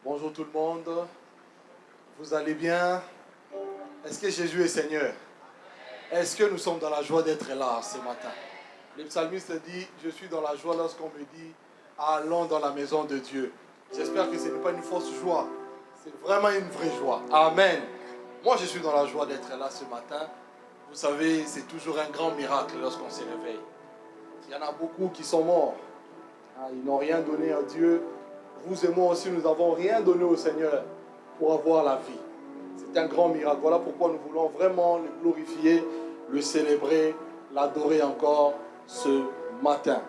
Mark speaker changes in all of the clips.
Speaker 1: Bonjour tout le monde. Vous allez bien? Est-ce que Jésus est Seigneur? Est-ce que nous sommes dans la joie d'être là ce matin? Le psalmiste dit, je suis dans la joie lorsqu'on me dit, allons dans la maison de Dieu. J'espère que ce n'est pas une fausse joie. C'est vraiment une vraie joie. Amen. Moi, je suis dans la joie d'être là ce matin. Vous savez, c'est toujours un grand miracle lorsqu'on se réveille. Il y en a beaucoup qui sont morts. Ils n'ont rien donné à Dieu. Vous et moi aussi, nous n'avons rien donné au Seigneur pour avoir la vie. C'est un grand miracle. Voilà pourquoi nous voulons vraiment le glorifier, le célébrer, l'adorer encore ce matin.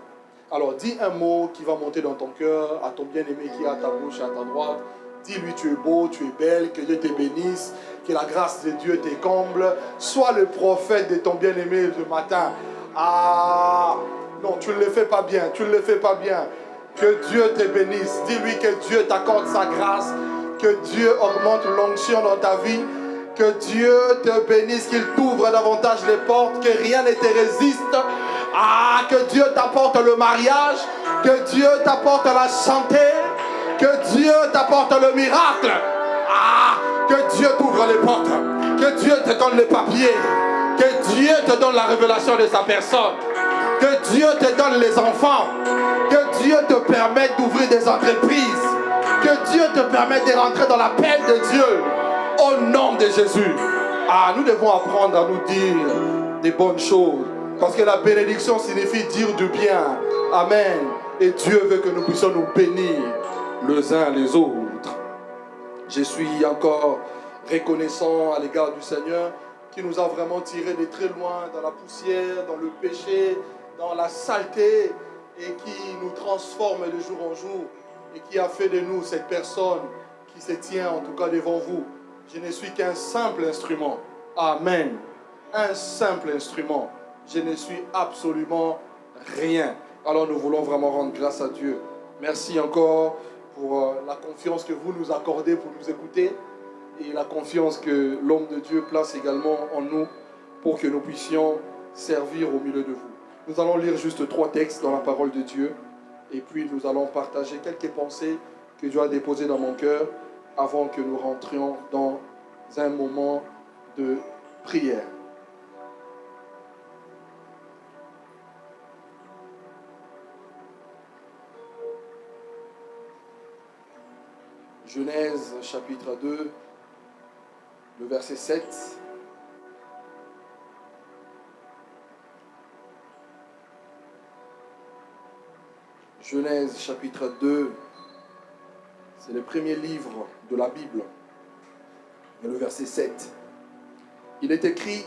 Speaker 1: Alors, dis un mot qui va monter dans ton cœur, à ton bien-aimé qui est à ta gauche et à ta droite. Dis-lui, tu es beau, tu es belle, que Dieu te bénisse, que la grâce de Dieu te comble. Sois le prophète de ton bien-aimé ce matin. Ah, non, tu ne le fais pas bien, tu ne le fais pas bien. Que Dieu te bénisse. Dis-lui que Dieu t'accorde sa grâce, que Dieu augmente l'onction dans ta vie, que Dieu te bénisse, qu'il t'ouvre davantage les portes, que rien ne te résiste. Ah, que Dieu t'apporte le mariage, que Dieu t'apporte la santé, que Dieu t'apporte le miracle. Ah, que Dieu t'ouvre les portes, que Dieu te donne les papiers, que Dieu te donne la révélation de sa personne, que Dieu te donne les enfants, que Dieu te permette d'ouvrir des entreprises, que Dieu te permette de rentrer dans la paix de Dieu, au nom de Jésus. Ah, nous devons apprendre à nous dire des bonnes choses, parce que la bénédiction signifie dire du bien. Amen. Et Dieu veut que nous puissions nous bénir les uns les autres. Je suis encore reconnaissant à l'égard du Seigneur qui nous a vraiment tirés de très loin dans la poussière, dans le péché, dans la saleté, et qui nous transforme de jour en jour et qui a fait de nous cette personne qui se tient en tout cas devant vous. Je ne suis qu'un simple instrument. Amen. Un simple instrument. Je ne suis absolument rien. Alors nous voulons vraiment rendre grâce à Dieu. Merci encore pour la confiance que vous nous accordez pour nous écouter et la confiance que l'homme de Dieu place également en nous pour que nous puissions servir au milieu de vous. Nous allons lire juste 3 textes dans la parole de Dieu et puis nous allons partager quelques pensées que Dieu a déposées dans mon cœur avant que nous rentrions dans un moment de prière. Genèse chapitre 2, le verset 7. Genèse chapitre 2, c'est le premier livre de la Bible. Et le verset 7. Il est écrit,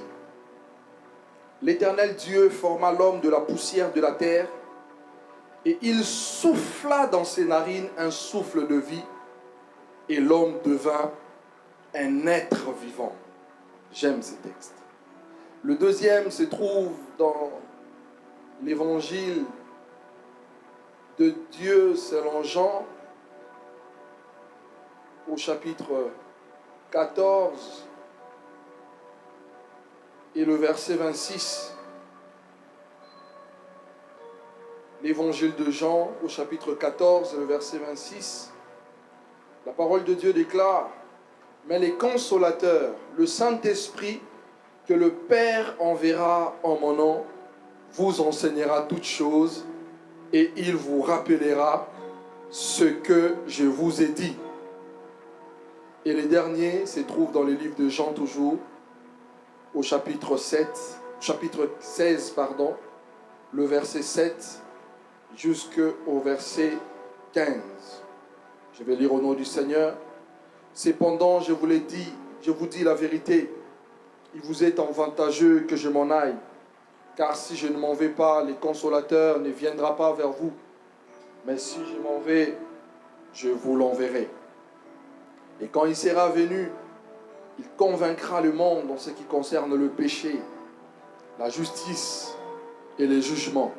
Speaker 1: l'Éternel Dieu forma l'homme de la poussière de la terre, et il souffla dans ses narines un souffle de vie, et l'homme devint un être vivant. J'aime ce texte. Le deuxième se trouve dans l'évangile de Dieu selon Jean, au chapitre 14 et le verset 26. L'évangile de Jean, au chapitre 14 et le verset 26. La parole de Dieu déclare, mais les consolateurs, le Saint-Esprit, que le Père enverra en mon nom, vous enseignera toutes choses et il vous rappellera ce que je vous ai dit. Et les derniers se trouvent dans le livre de Jean toujours, au chapitre 16, le verset 7 jusqu'au verset 15. Je vais lire au nom du Seigneur. Cependant, je vous l'ai dit, je vous dis la vérité, il vous est avantageux que je m'en aille, car si je ne m'en vais pas, le consolateur ne viendra pas vers vous. Mais si je m'en vais, je vous l'enverrai. Et quand il sera venu, il convaincra le monde en ce qui concerne le péché, la justice et le jugement.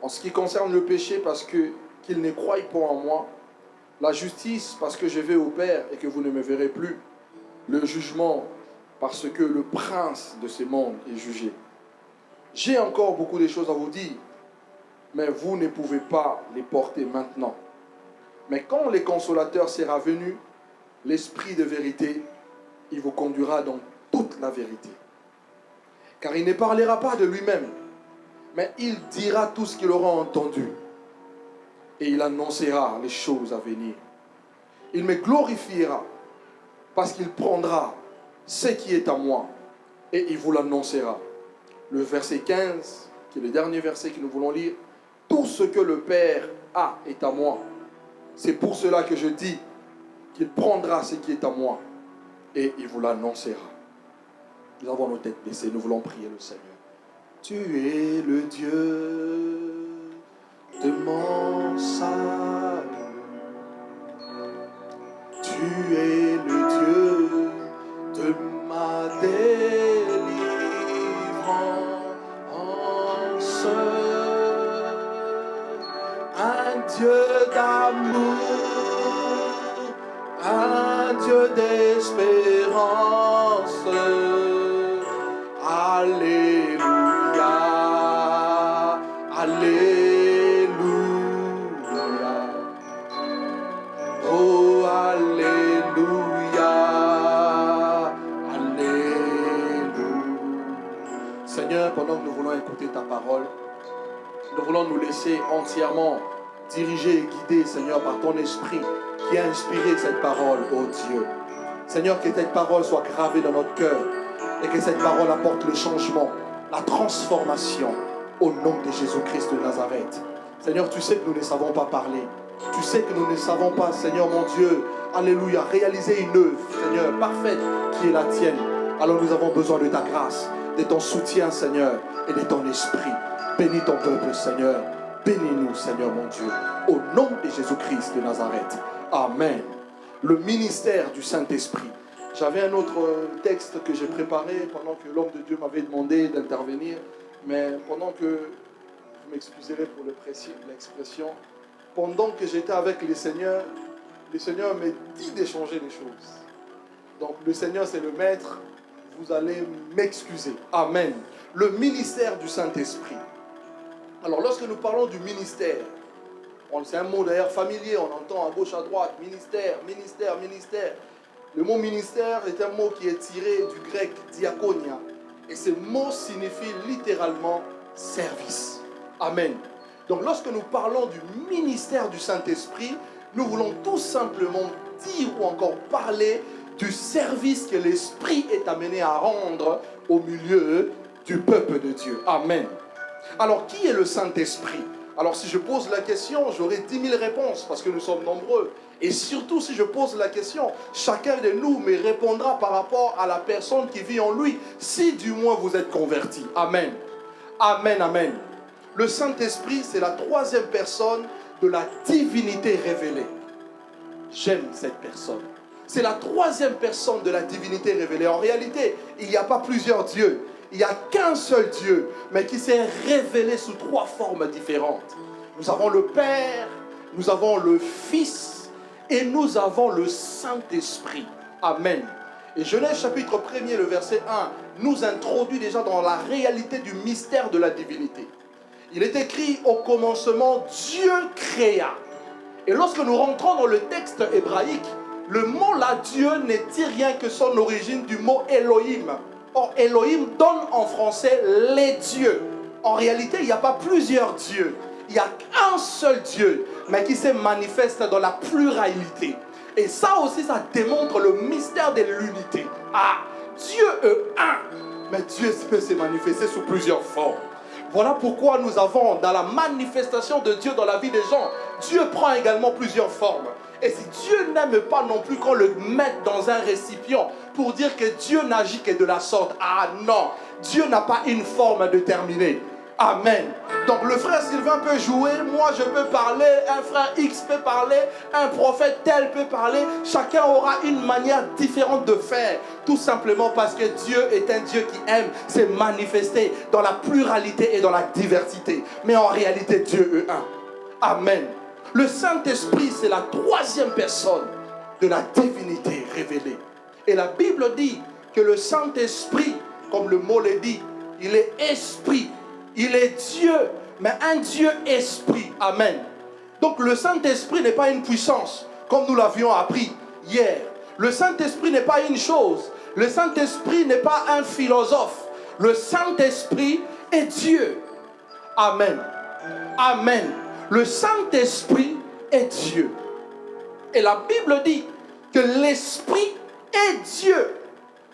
Speaker 1: En ce qui concerne le péché, parce qu'il ne croit pas en moi. La justice, parce que je vais au Père et que vous ne me verrez plus. Le jugement, parce que le prince de ce monde est jugé. J'ai encore beaucoup de choses à vous dire, mais vous ne pouvez pas les porter maintenant.
Speaker 2: Mais quand le consolateur sera venu, l'Esprit de vérité, il vous conduira dans toute la vérité. Car il ne parlera pas de lui-même, mais il dira tout ce qu'il aura entendu. Et il annoncera les choses à venir. Il me glorifiera, parce qu'il prendra ce qui est à moi, et il vous l'annoncera. Le verset 15, qui est le dernier verset que nous voulons lire. Tout ce que le Père a est à moi. C'est pour cela que je dis qu'il prendra ce qui est à moi et il vous l'annoncera. Nous avons nos têtes baissées, nous voulons prier le Seigneur. Tu es le Dieu de mon salut. Tu es le Dieu de ma délivrance. Un Dieu d'amour, un Dieu d'espérance. Alléluia, alléluia, oh alléluia, alléluia. Seigneur, pendant que nous voulons écouter ta parole, nous voulons nous laisser entièrement diriger et guider, Seigneur, par ton esprit qui a inspiré cette parole, ô Dieu. Seigneur, que cette parole soit gravée dans notre cœur et que cette parole apporte le changement, la transformation au nom de Jésus-Christ de Nazareth. Seigneur, tu sais que nous ne savons pas parler. Tu sais que nous ne savons pas, Seigneur mon Dieu, alléluia, réaliser une œuvre, Seigneur, parfaite qui est la tienne. Alors nous avons besoin de ta grâce, de ton soutien, Seigneur, et de ton esprit. Bénis ton peuple, Seigneur. Bénis-nous, Seigneur mon Dieu. Au nom de Jésus-Christ de Nazareth. Amen. Le ministère du Saint-Esprit. J'avais un autre texte que j'ai préparé pendant que l'homme de Dieu m'avait demandé d'intervenir. Mais pendant que, vous m'excuserez pour l'expression, pendant que j'étais avec le Seigneur m'a dit d'échanger les choses. Donc le Seigneur c'est le maître. Vous allez m'excuser. Amen. Le ministère du Saint-Esprit. Alors, lorsque nous parlons du ministère, c'est un mot d'ailleurs familier, on entend à gauche, à droite, ministère, ministère, ministère. Le mot ministère est un mot qui est tiré du grec diakonia. Et ce mot signifie littéralement service. Amen. Donc, lorsque nous parlons du ministère du Saint-Esprit, nous voulons tout simplement dire ou encore parler du service que l'Esprit est amené à rendre au milieu du peuple de Dieu. Amen. Alors, qui est le Saint-Esprit? Alors, si je pose la question, j'aurai 10 000 réponses parce que nous sommes nombreux. Et surtout, si je pose la question, chacun de nous me répondra par rapport à la personne qui vit en lui, si du moins vous êtes converti. Amen. Amen, amen. Le Saint-Esprit, c'est la troisième personne de la divinité révélée. J'aime cette personne. C'est la troisième personne de la divinité révélée. En réalité, il n'y a pas plusieurs dieux. Il n'y a qu'un seul Dieu, mais qui s'est révélé sous 3 formes différentes. Nous avons le Père, nous avons le Fils et nous avons le Saint-Esprit. Amen. Et Genèse chapitre 1er, le verset 1, nous introduit déjà dans la réalité du mystère de la divinité. Il est écrit au commencement, Dieu créa. Et lorsque nous rentrons dans le texte hébraïque, le mot là, Dieu n'est rien que son origine du mot Elohim. Or, Elohim donne en français les dieux. En réalité, il n'y a pas plusieurs dieux. Il n'y a qu'un seul Dieu, mais qui se manifeste dans la pluralité. Et ça aussi, ça démontre le mystère de l'unité. Ah, Dieu est un, mais Dieu peut se manifester sous plusieurs formes. Voilà pourquoi nous avons dans la manifestation de Dieu dans la vie des gens, Dieu prend également plusieurs formes. Et si Dieu n'aime pas non plus qu'on le mette dans un récipient pour dire que Dieu n'agit que de la sorte, ah non, Dieu n'a pas une forme déterminée. Amen. Donc le frère Sylvain peut jouer, moi je peux parler, un frère X peut parler, un prophète tel peut parler. Chacun aura une manière différente de faire. Tout simplement parce que Dieu est un Dieu qui aime se manifester dans la pluralité et dans la diversité. Mais en réalité, Dieu est un. Amen. Le Saint-Esprit, c'est la troisième personne de la divinité révélée. Et la Bible dit que le Saint-Esprit, comme le mot le dit, il est esprit. Il est Dieu, mais un Dieu esprit. Amen. Donc le Saint-Esprit n'est pas une puissance, comme nous l'avions appris hier. Le Saint-Esprit n'est pas une chose. Le Saint-Esprit n'est pas un philosophe. Le Saint-Esprit est Dieu. Amen. Amen. Le Saint-Esprit est Dieu. Et la Bible dit que l'Esprit est Dieu.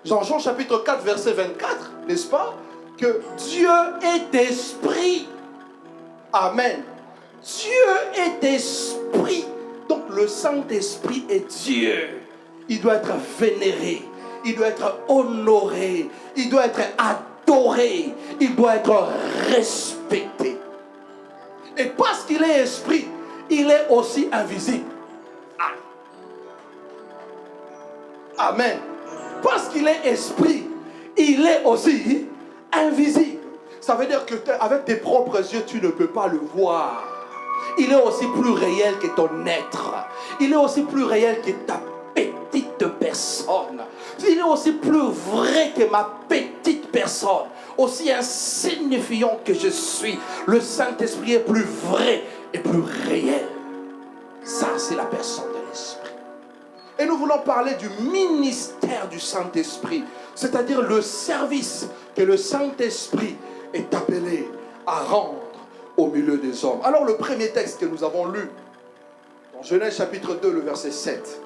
Speaker 2: Jean chapitre 4, verset 24, n'est-ce pas? Que Dieu est esprit. Amen. Dieu est esprit. Donc le Saint-Esprit est Dieu. Il doit être vénéré. Il doit être honoré. Il doit être adoré. Il doit être respecté. Et parce qu'il est esprit, il est aussi invisible. Amen. Parce qu'il est esprit, il est aussi invisible. Ça veut dire qu'avec tes propres yeux, tu ne peux pas le voir. Il est aussi plus réel que ton être. Il est aussi plus réel que ta petite personne. Il est aussi plus vrai que ma petite personne. Aussi insignifiant que je suis, le Saint-Esprit est plus vrai et plus réel. Ça, c'est la personne de l'Esprit. Et nous voulons parler du ministère du Saint-Esprit, c'est-à-dire le service que le Saint-Esprit est appelé à rendre au milieu des hommes. Alors le premier texte que nous avons lu, dans Genèse chapitre 2, le verset 7,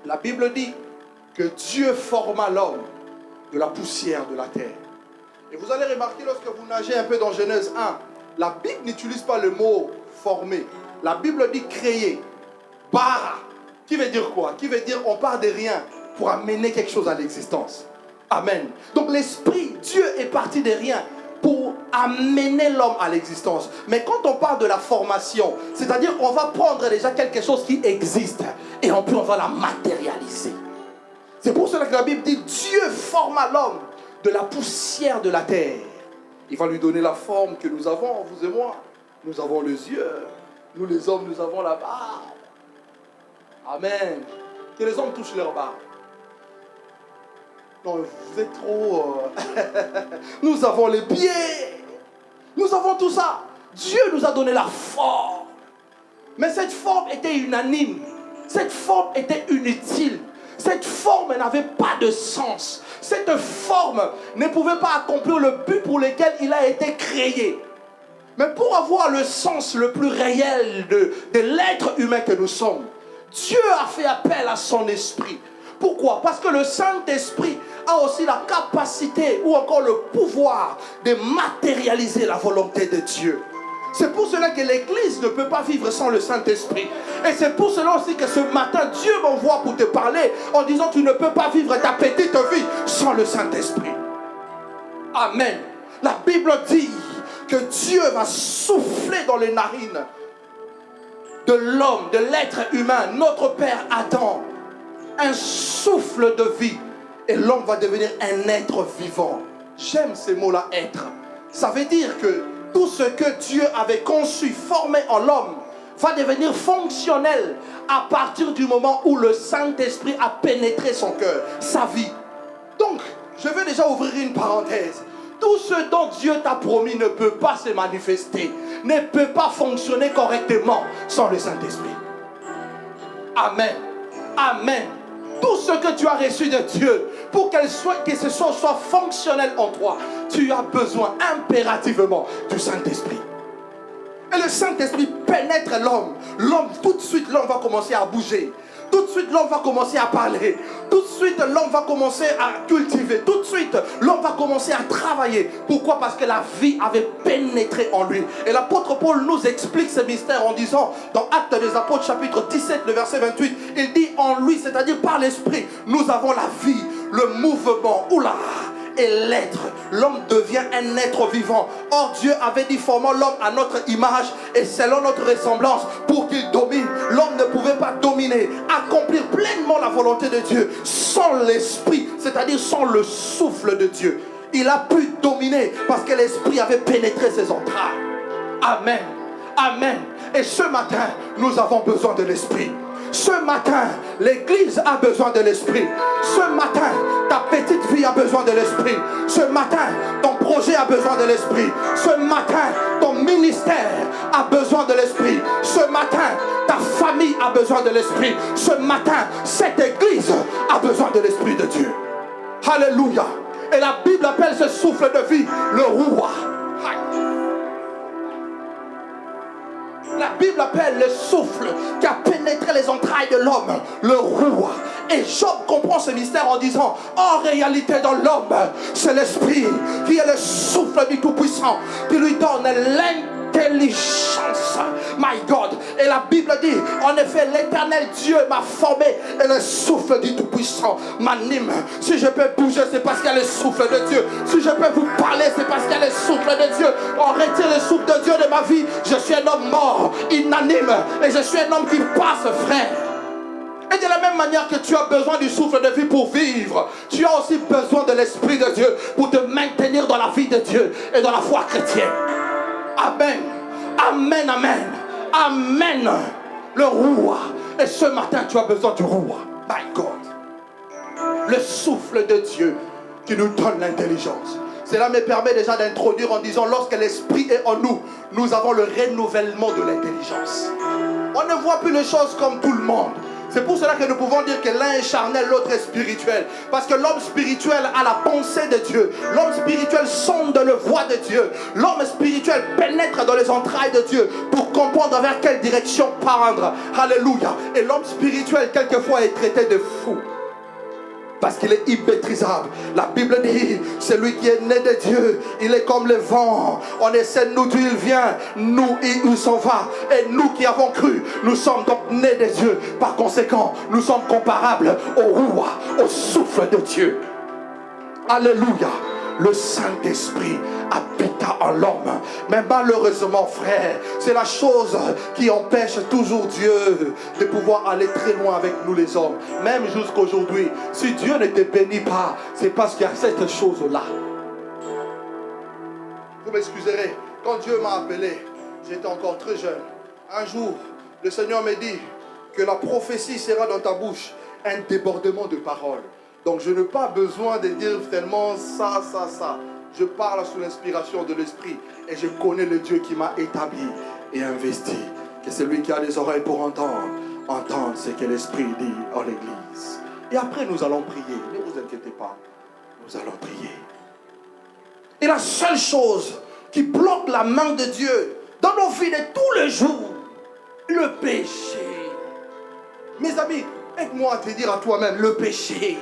Speaker 2: la Bible dit que Dieu forma l'homme de la poussière de la terre. Et vous allez remarquer lorsque vous nagez un peu dans Genèse 1, la Bible n'utilise pas le mot former. La Bible dit créer, bara. Qui veut dire quoi? Qui veut dire on part de rien pour amener quelque chose à l'existence. Amen. Donc l'Esprit, Dieu est parti de rien pour amener l'homme à l'existence. Mais quand on parle de la formation, c'est-à-dire on va prendre déjà quelque chose qui existe et en plus on va la matérialiser. C'est pour cela que la Bible dit Dieu forma l'homme de la poussière de la terre. Il va lui donner la forme que nous avons, vous et moi. Nous avons les yeux. Nous les hommes, nous avons la barbe. Amen. Que les hommes touchent leur barbe. Non, vous êtes trop... Nous avons les pieds. Nous avons tout ça. Dieu nous a donné la forme. Mais cette forme était unanime. Cette forme était inutile. Cette forme n'avait pas de sens. Cette forme ne pouvait pas accomplir le but pour lequel il a été créé. Mais pour avoir le sens le plus réel de l'être humain que nous sommes, Dieu a fait appel à son esprit. Pourquoi? Parce que le Saint-Esprit a aussi la capacité ou encore le pouvoir de matérialiser la volonté de Dieu. C'est pour cela que l'Église ne peut pas vivre sans le Saint-Esprit. Et c'est pour cela aussi que ce matin, Dieu m'envoie pour te parler en disant tu ne peux pas vivre ta petite vie sans le Saint-Esprit. Amen. La Bible dit que Dieu va souffler dans les narines de l'homme, de l'être humain, notre Père Adam, un souffle de vie. Et l'homme va devenir un être vivant. J'aime ces mots-là, être. Ça veut dire que tout ce que Dieu avait conçu, formé en l'homme, va devenir fonctionnel à partir du moment où le Saint-Esprit a pénétré son cœur, sa vie. Donc, je vais déjà ouvrir une parenthèse. Tout ce dont Dieu t'a promis ne peut pas se manifester, ne peut pas fonctionner correctement sans le Saint-Esprit. Amen. Amen. Tout ce que tu as reçu de Dieu, pour que ce soit fonctionnel en toi, tu as besoin impérativement du Saint-Esprit. Et le Saint-Esprit pénètre l'homme. L'homme, tout de suite, l'homme va commencer à bouger. Tout de suite, l'homme va commencer à parler. Tout de suite, l'homme va commencer à cultiver. Tout de suite, l'homme va commencer à travailler. Pourquoi? Parce que la vie avait pénétré en lui. Et l'apôtre Paul nous explique ce mystère en disant, dans Actes des Apôtres, chapitre 17, le verset 28, il dit en lui, c'est-à-dire par l'Esprit, nous avons la vie, le mouvement, oula, et l'être. L'homme devient un être vivant. Or Dieu avait dit formant l'homme à notre image et selon notre ressemblance pour qu'il domine. L'homme ne pouvait pas dominer, accomplir pleinement la volonté de Dieu sans l'esprit, c'est-à-dire sans le souffle de Dieu. Il a pu dominer parce que l'esprit avait pénétré ses entrailles. Amen. Amen. Et ce matin, nous avons besoin de l'esprit. Ce matin, l'église a besoin de l'esprit. Ce matin, ta petite fille a besoin de l'esprit. Ce matin, ton projet a besoin de l'esprit. Ce matin, ton ministère a besoin de l'esprit. Ce matin, ta famille a besoin de l'esprit. Ce matin, cette église a besoin de l'esprit de Dieu. Alléluia. Et la Bible appelle ce souffle de vie le Roua. La Bible appelle le souffle qui a pénétré les entrailles de l'homme, le Roua. Et Job comprend ce mystère en disant, en réalité dans l'homme, c'est l'esprit qui est le souffle du Tout-Puissant, qui lui donne l'intelligence. My God. Et la Bible dit, en effet, l'Éternel Dieu m'a formé et le souffle du Tout-Puissant m'anime. Si je peux bouger, c'est parce qu'il y a le souffle de Dieu. Si je peux vous parler, c'est parce qu'il y a le souffle de Dieu. On retire le souffle de Dieu de ma vie. Je suis un homme mort, inanime. Et je suis un homme qui passe, frère. Et de la même manière que tu as besoin du souffle de vie pour vivre, tu as aussi besoin de l'Esprit de Dieu pour te maintenir dans la vie de Dieu et dans la foi chrétienne. Amen. Amen, amen. Amen. Le Roua. Et ce matin, tu as besoin du Roua. My God. Le souffle de Dieu qui nous donne l'intelligence. Cela me permet déjà d'introduire en disant, lorsque l'Esprit est en nous, nous avons le renouvellement de l'intelligence. On ne voit plus les choses comme tout le monde. C'est pour cela que nous pouvons dire que l'un est charnel, l'autre est spirituel. Parce que l'homme spirituel a la pensée de Dieu. L'homme spirituel sonde le voie de Dieu. L'homme spirituel pénètre dans les entrailles de Dieu pour comprendre vers quelle direction prendre. Alléluia. Et l'homme spirituel, quelquefois, est traité de fou. Parce qu'il est immaîtrisable. La Bible dit, celui qui est né de Dieu, il est comme le vent. On essaie de nous d'où il vient, nous et où s'en va. Et nous qui avons cru, nous sommes donc nés de Dieu. Par conséquent, nous sommes comparables au Roua, au souffle de Dieu. Alléluia. Le Saint-Esprit habita en l'homme. Mais malheureusement, frère, c'est la chose qui empêche toujours Dieu de pouvoir aller très loin avec nous les hommes. Même jusqu'aujourd'hui, si Dieu ne te bénit pas, c'est parce qu'il y a cette chose-là. Vous m'excuserez, quand Dieu m'a appelé, j'étais encore très jeune. Un jour, le Seigneur me dit que la prophétie sera dans ta bouche, un débordement de paroles. Donc je n'ai pas besoin de dire tellement ça. Je parle sous l'inspiration de l'Esprit. Et je connais le Dieu qui m'a établi et investi. Que celui qui a des oreilles pour entendre ce que l'Esprit dit en l'Église. Et après nous allons prier. Ne vous inquiétez pas. Nous allons prier. Et la seule chose qui bloque la main de Dieu dans nos vies de tous les jours, le péché. Mes amis, aide-moi à te dire à toi-même, le péché.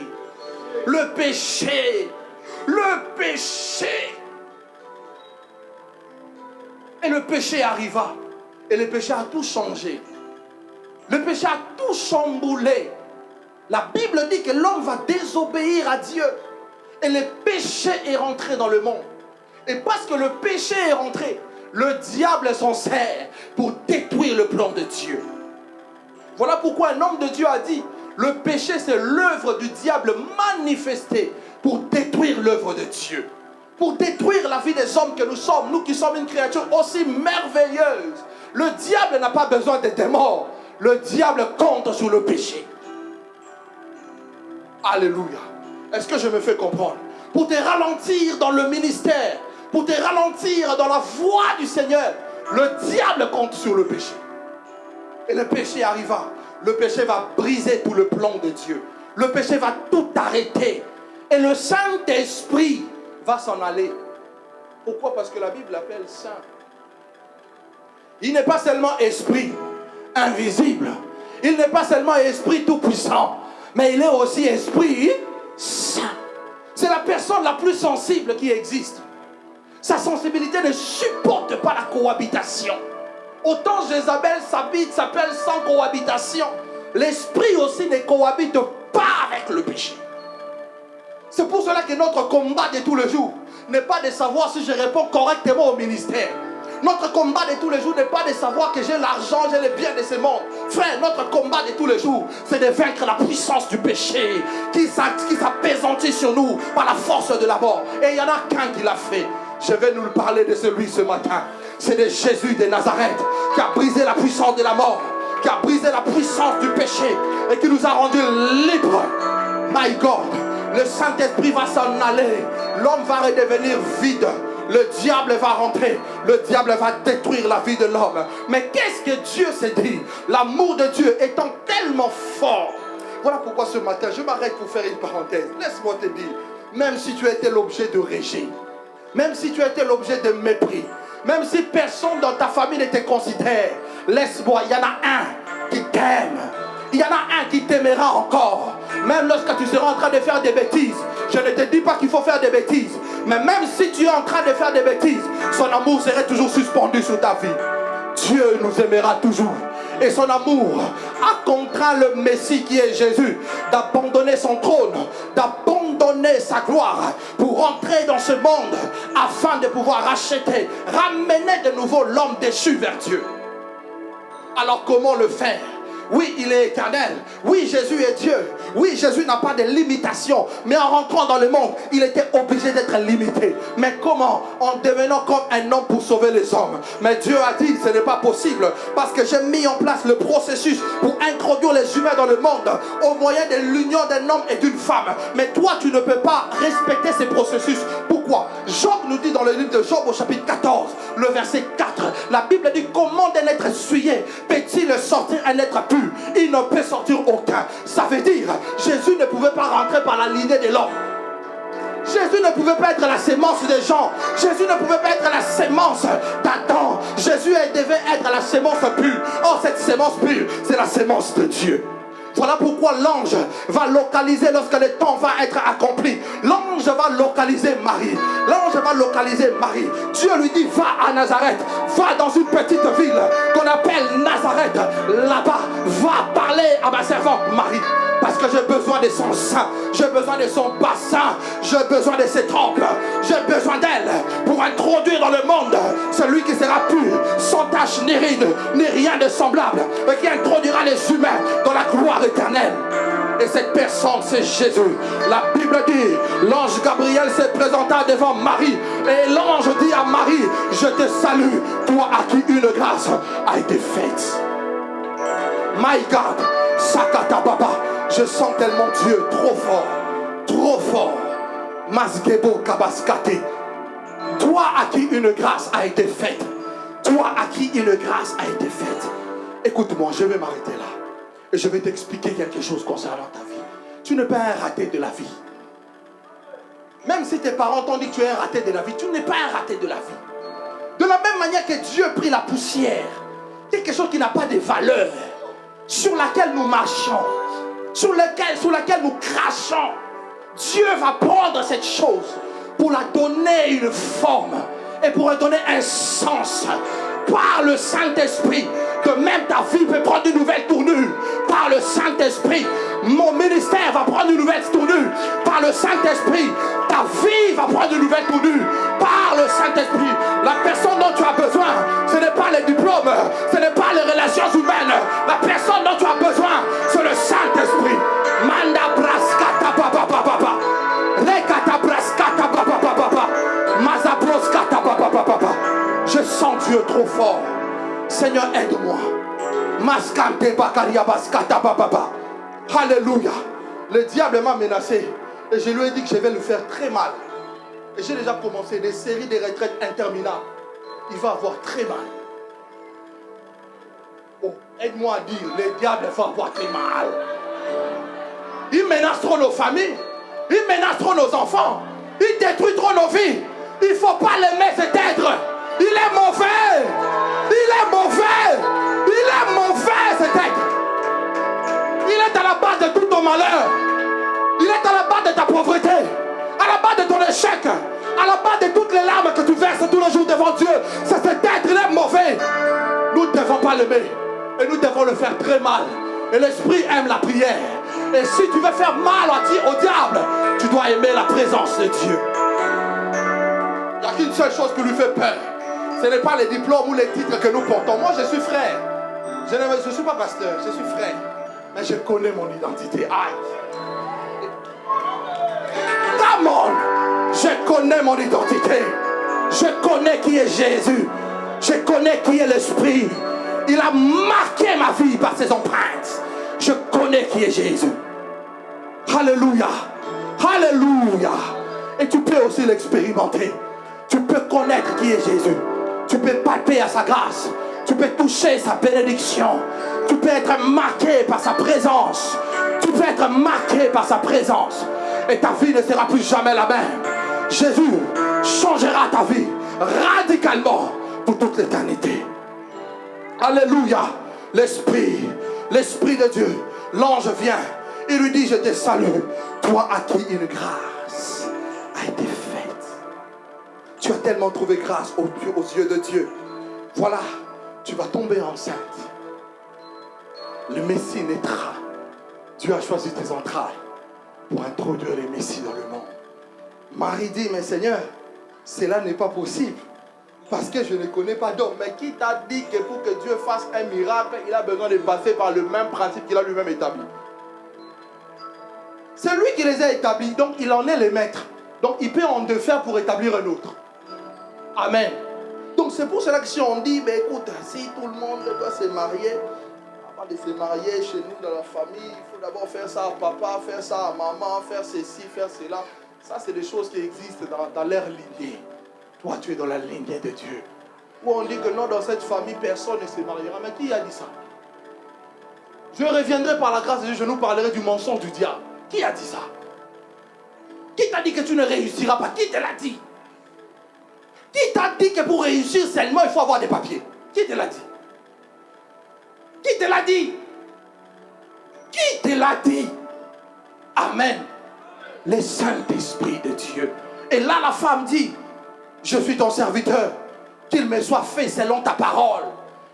Speaker 2: Le péché. Le péché. Et le péché arriva. Et le péché a tout changé. Le péché a tout chamboulé. La Bible dit que l'homme va désobéir à Dieu. Et le péché est rentré dans le monde. Et parce que le péché est rentré, le diable s'en sert pour détruire le plan de Dieu. Voilà pourquoi un homme de Dieu a dit, le péché c'est l'œuvre du diable manifestée pour détruire l'œuvre de Dieu. Pour détruire la vie des hommes que nous sommes, nous qui sommes une créature aussi merveilleuse. Le diable n'a pas besoin de démons. Le diable compte sur le péché. Alléluia. Est-ce que je me fais comprendre? Pour te ralentir dans le ministère, pour te ralentir dans la voie du Seigneur, le diable compte sur le péché. Et le péché arriva. Le péché va briser tout le plan de Dieu. Le péché va tout arrêter. Et le Saint-Esprit va s'en aller. Pourquoi? Parce que la Bible l'appelle Saint. Il n'est pas seulement esprit invisible. Il n'est pas seulement esprit tout-puissant. Mais il est aussi esprit saint. C'est la personne la plus sensible qui existe. Sa sensibilité ne supporte pas la cohabitation. Autant Jézabel s'appelle sans cohabitation, l'esprit aussi ne cohabite pas avec le péché. C'est pour cela que notre combat de tous les jours n'est pas de savoir si je réponds correctement au ministère. Notre combat de tous les jours n'est pas de savoir que j'ai l'argent, j'ai les biens de ce monde. Frère, notre combat de tous les jours, c'est de vaincre la puissance du péché qui s'appesantit sur nous par la force de la mort. Et il y en a qu'un qui l'a fait. Je vais nous parler de celui ce matin. C'est de Jésus de Nazareth qui a brisé la puissance de la mort. qui a brisé la puissance du péché et qui nous a rendus libres. My God, le Saint-Esprit va s'en aller. L'homme va redevenir vide. Le diable va rentrer. Le diable va détruire la vie de l'homme. Mais qu'est-ce que Dieu s'est dit? L'amour de Dieu étant tellement fort. Voilà pourquoi ce matin, je m'arrête pour faire une parenthèse. Laisse-moi te dire, même si tu as été l'objet de rejet, même si tu as été l'objet de mépris, même si personne dans ta famille ne te considère, laisse-moi, il y en a un qui t'aime. Il y en a un qui t'aimera encore. Même lorsque tu seras en train de faire des bêtises. Je ne te dis pas qu'il faut faire des bêtises. Mais même si tu es en train de faire des bêtises, son amour serait toujours suspendu sur ta vie. Dieu nous aimera toujours. Et son amour a contraint le Messie qui est Jésus d'abandonner son trône, d'abandonner sa gloire pour entrer dans ce monde afin de pouvoir racheter, ramener de nouveau l'homme déchu vers Dieu. Alors comment le faire? Oui, il est éternel. Oui, Jésus est Dieu. Oui, Jésus n'a pas de limitation. Mais en rentrant dans le monde, il était obligé d'être limité. Mais comment? En devenant comme un homme pour sauver les hommes. Mais Dieu a dit, ce n'est pas possible. Parce que j'ai mis en place le processus pour introduire les humains dans le monde au moyen de l'union d'un homme et d'une femme. Mais toi, tu ne peux pas respecter ces processus. Pourquoi? Job nous dit dans le livre de Job au chapitre 14, le verset 4. La Bible dit, comment d'un être souillé peut-il sortir un être pur? Il ne peut sortir aucun. Ça veut dire, Jésus ne pouvait pas rentrer par la lignée de l'homme. Jésus ne pouvait pas être la sémence des gens. Jésus ne pouvait pas être la sémence d'Adam. Jésus devait être la sémence pure. Or, cette sémence pure, c'est la sémence de Dieu. Voilà pourquoi l'ange va localiser lorsque le temps va être accompli. L'ange va localiser Marie. L'ange va localiser Marie. Dieu lui dit, va à Nazareth. Va dans une petite ville qu'on appelle Nazareth. Là-bas, va parler à ma servante Marie. Parce que j'ai besoin de son sein. J'ai besoin de son bassin. J'ai besoin de ses tempes. J'ai besoin d'elle pour introduire dans le monde celui qui sera pur, sans tache ni ride, ni rien de semblable, et qui introduira les humains dans la gloire éternelle. Et cette personne, c'est Jésus. La Bible dit, l'ange Gabriel s'est présenté devant Marie. Et l'ange dit à Marie, je te salue, toi à qui une grâce a été faite. My God, Sakata Baba. Je sens tellement Dieu trop fort, trop fort. Masgebo Kabaskate. Toi à qui une grâce a été faite. Toi à qui une grâce a été faite. Écoute-moi, je vais m'arrêter là. Et je vais t'expliquer quelque chose concernant ta vie. Tu n'es pas un raté de la vie. Même si tes parents t'ont dit que tu es un raté de la vie, tu n'es pas un raté de la vie. De la même manière que Dieu a pris la poussière, quelque chose qui n'a pas de valeur, sur laquelle nous marchons, sur laquelle nous crachons, Dieu va prendre cette chose pour la donner une forme et pour lui donner un sens par le Saint-Esprit. Que même ta vie peut prendre une nouvelle tournure par le Saint-Esprit. Mon ministère va prendre une nouvelle tournure par le Saint-Esprit. Ta vie va prendre une nouvelle tournure par le Saint-Esprit. La personne dont tu as besoin, ce n'est pas les diplômes, ce n'est pas les relations humaines. La personne dont tu as besoin, c'est le Saint-Esprit. Manda braskata papa papa. Rekata braskata papa papa. Mazabroskata papa papa. Je sens Dieu trop fort. Seigneur, aide-moi. Maskante bakaria baskata papa. Alléluia. Le diable m'a menacé et je lui ai dit que je vais le faire très mal. Et j'ai déjà commencé des séries de retraites interminables. Il va avoir très mal. Oh, aide-moi à dire, le diable va avoir très mal. Il menace trop nos familles. Il menace trop nos enfants. Il détruit trop nos vies. Il ne faut pas l'aimer cet être. Il est mauvais. Il est mauvais. Il est mauvais cet être. Il est à la base de tout ton malheur. Il est à la base de ta pauvreté. À la base de ton échec. À la base de toutes les larmes que tu verses tous les jours devant Dieu. C'est cet être, il est mauvais. Nous ne devons pas l'aimer. Et nous devons le faire très mal. Et l'esprit aime la prière. Et si tu veux faire mal au diable, tu dois aimer la présence de Dieu. Il n'y a qu'une seule chose qui lui fait peur. Ce n'est pas les diplômes ou les titres que nous portons. Moi, je suis frère. Je ne suis pas pasteur, je suis frère. Mais je connais mon identité. Aïe. Come on. Je connais mon identité. Je connais qui est Jésus. Je connais qui est l'Esprit. Il a marqué ma vie par ses empreintes. Je connais qui est Jésus. Alléluia. Alléluia. Et tu peux aussi l'expérimenter. Tu peux connaître qui est Jésus. Tu peux palper à sa grâce. Tu peux toucher sa bénédiction. Tu peux être marqué par sa présence. Tu peux être marqué par sa présence. Et ta vie ne sera plus jamais la même. Jésus changera ta vie radicalement pour toute l'éternité. Alléluia. L'Esprit de Dieu, l'ange vient. Il lui dit, je te salue, toi à qui une grâce a été faite. Tu as tellement trouvé grâce aux yeux de Dieu. Voilà, tu vas tomber enceinte. Le Messie naîtra. Dieu a choisi tes entrailles pour introduire le Messie dans le monde. Marie dit, mais Seigneur, cela n'est pas possible. Parce que je ne connais pas d'homme. Mais qui t'a dit que pour que Dieu fasse un miracle, il a besoin de passer par le même principe qu'il a lui-même établi? C'est lui qui les a établis, donc il en est le maître. Donc il peut en défaire pour établir un autre. Amen. Donc c'est pour cela que si on dit, mais écoute, si tout le monde doit se marier, avant de se marier chez nous dans la famille, il faut d'abord faire ça à papa, faire ça à maman, faire ceci, faire cela. Ça c'est des choses qui existent dans leur lignée. Toi tu es dans la lignée de Dieu. Où on dit que non, dans cette famille, personne ne se mariera. Mais qui a dit ça? Je reviendrai par la grâce de Dieu, je nous parlerai du mensonge du diable. Qui a dit ça? Qui t'a dit que tu ne réussiras pas? Qui te l'a dit? Qui t'a dit que pour réussir seulement il faut avoir des papiers? Qui te l'a dit? Qui te l'a dit? Qui te l'a dit? Amen. Le Saint-Esprit de Dieu. Et là la femme dit, je suis ton serviteur, qu'il me soit fait selon ta parole.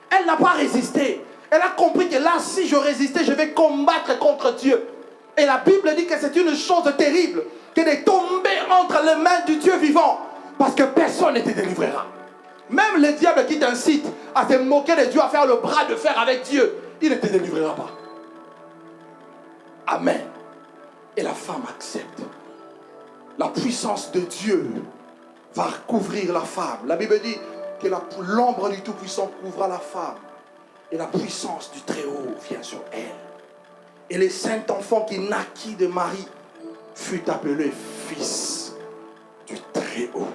Speaker 2: Elle n'a pas résisté. Elle a compris que là si je résistais, je vais combattre contre Dieu. Et la Bible dit que c'est une chose terrible que de tomber entre les mains du Dieu vivant. Parce que personne ne te délivrera. Même le diable qui t'incite à te moquer de Dieu, à faire le bras de fer avec Dieu, il ne te délivrera pas. Amen. Et la femme accepte. La puissance de Dieu va couvrir la femme. La Bible dit que l'ombre du Tout-Puissant couvra la femme. Et la puissance du Très-Haut vient sur elle. Et le saint enfant qui naquit de Marie fut appelé fils du Très-Haut.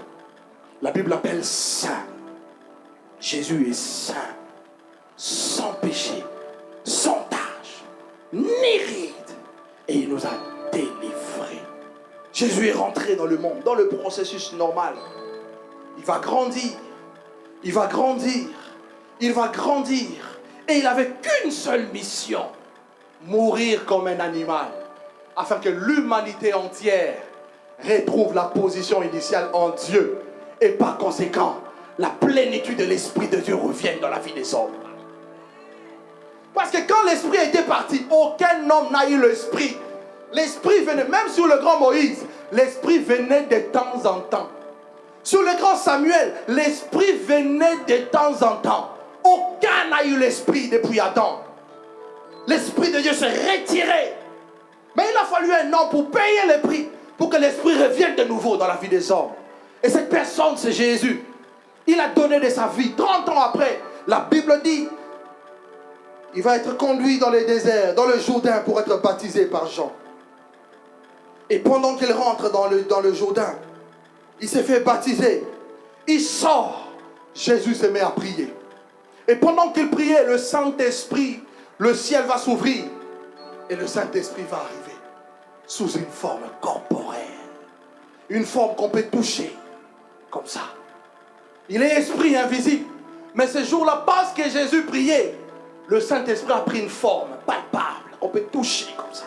Speaker 2: La Bible l'appelle saint. Jésus est saint, sans péché, sans tache, ni ride. Et il nous a délivrés. Jésus est rentré dans le monde, dans le processus normal. Il va grandir, il va grandir, il va grandir. Et il n'avait qu'une seule mission. Mourir comme un animal, afin que l'humanité entière retrouve la position initiale en Dieu, et par conséquent la plénitude de l'Esprit de Dieu revienne dans la vie des hommes. Parce que quand l'Esprit était parti, aucun homme n'a eu l'Esprit. L'Esprit venait, même sur le grand Moïse, l'Esprit venait de temps en temps. Sur le grand Samuel, l'Esprit venait de temps en temps. Aucun n'a eu l'Esprit depuis Adam. L'Esprit de Dieu s'est retiré. Mais il a fallu un homme pour payer le prix, pour que l'Esprit revienne de nouveau dans la vie des hommes. Et cette personne, c'est Jésus. Il a donné de sa vie. 30 ans après, la Bible dit, il va être conduit dans les déserts, dans le Jourdain, pour être baptisé par Jean. Et pendant qu'il rentre dans le Jourdain, il s'est fait baptiser. Il sort. Jésus se met à prier. Et pendant qu'il priait, le Saint-Esprit, le ciel va s'ouvrir. Et le Saint-Esprit va arriver sous une forme corporelle. Une forme qu'on peut toucher. Comme ça. Il est esprit invisible. Mais ce jour-là, parce que Jésus priait, le Saint-Esprit a pris une forme palpable. On peut toucher comme ça.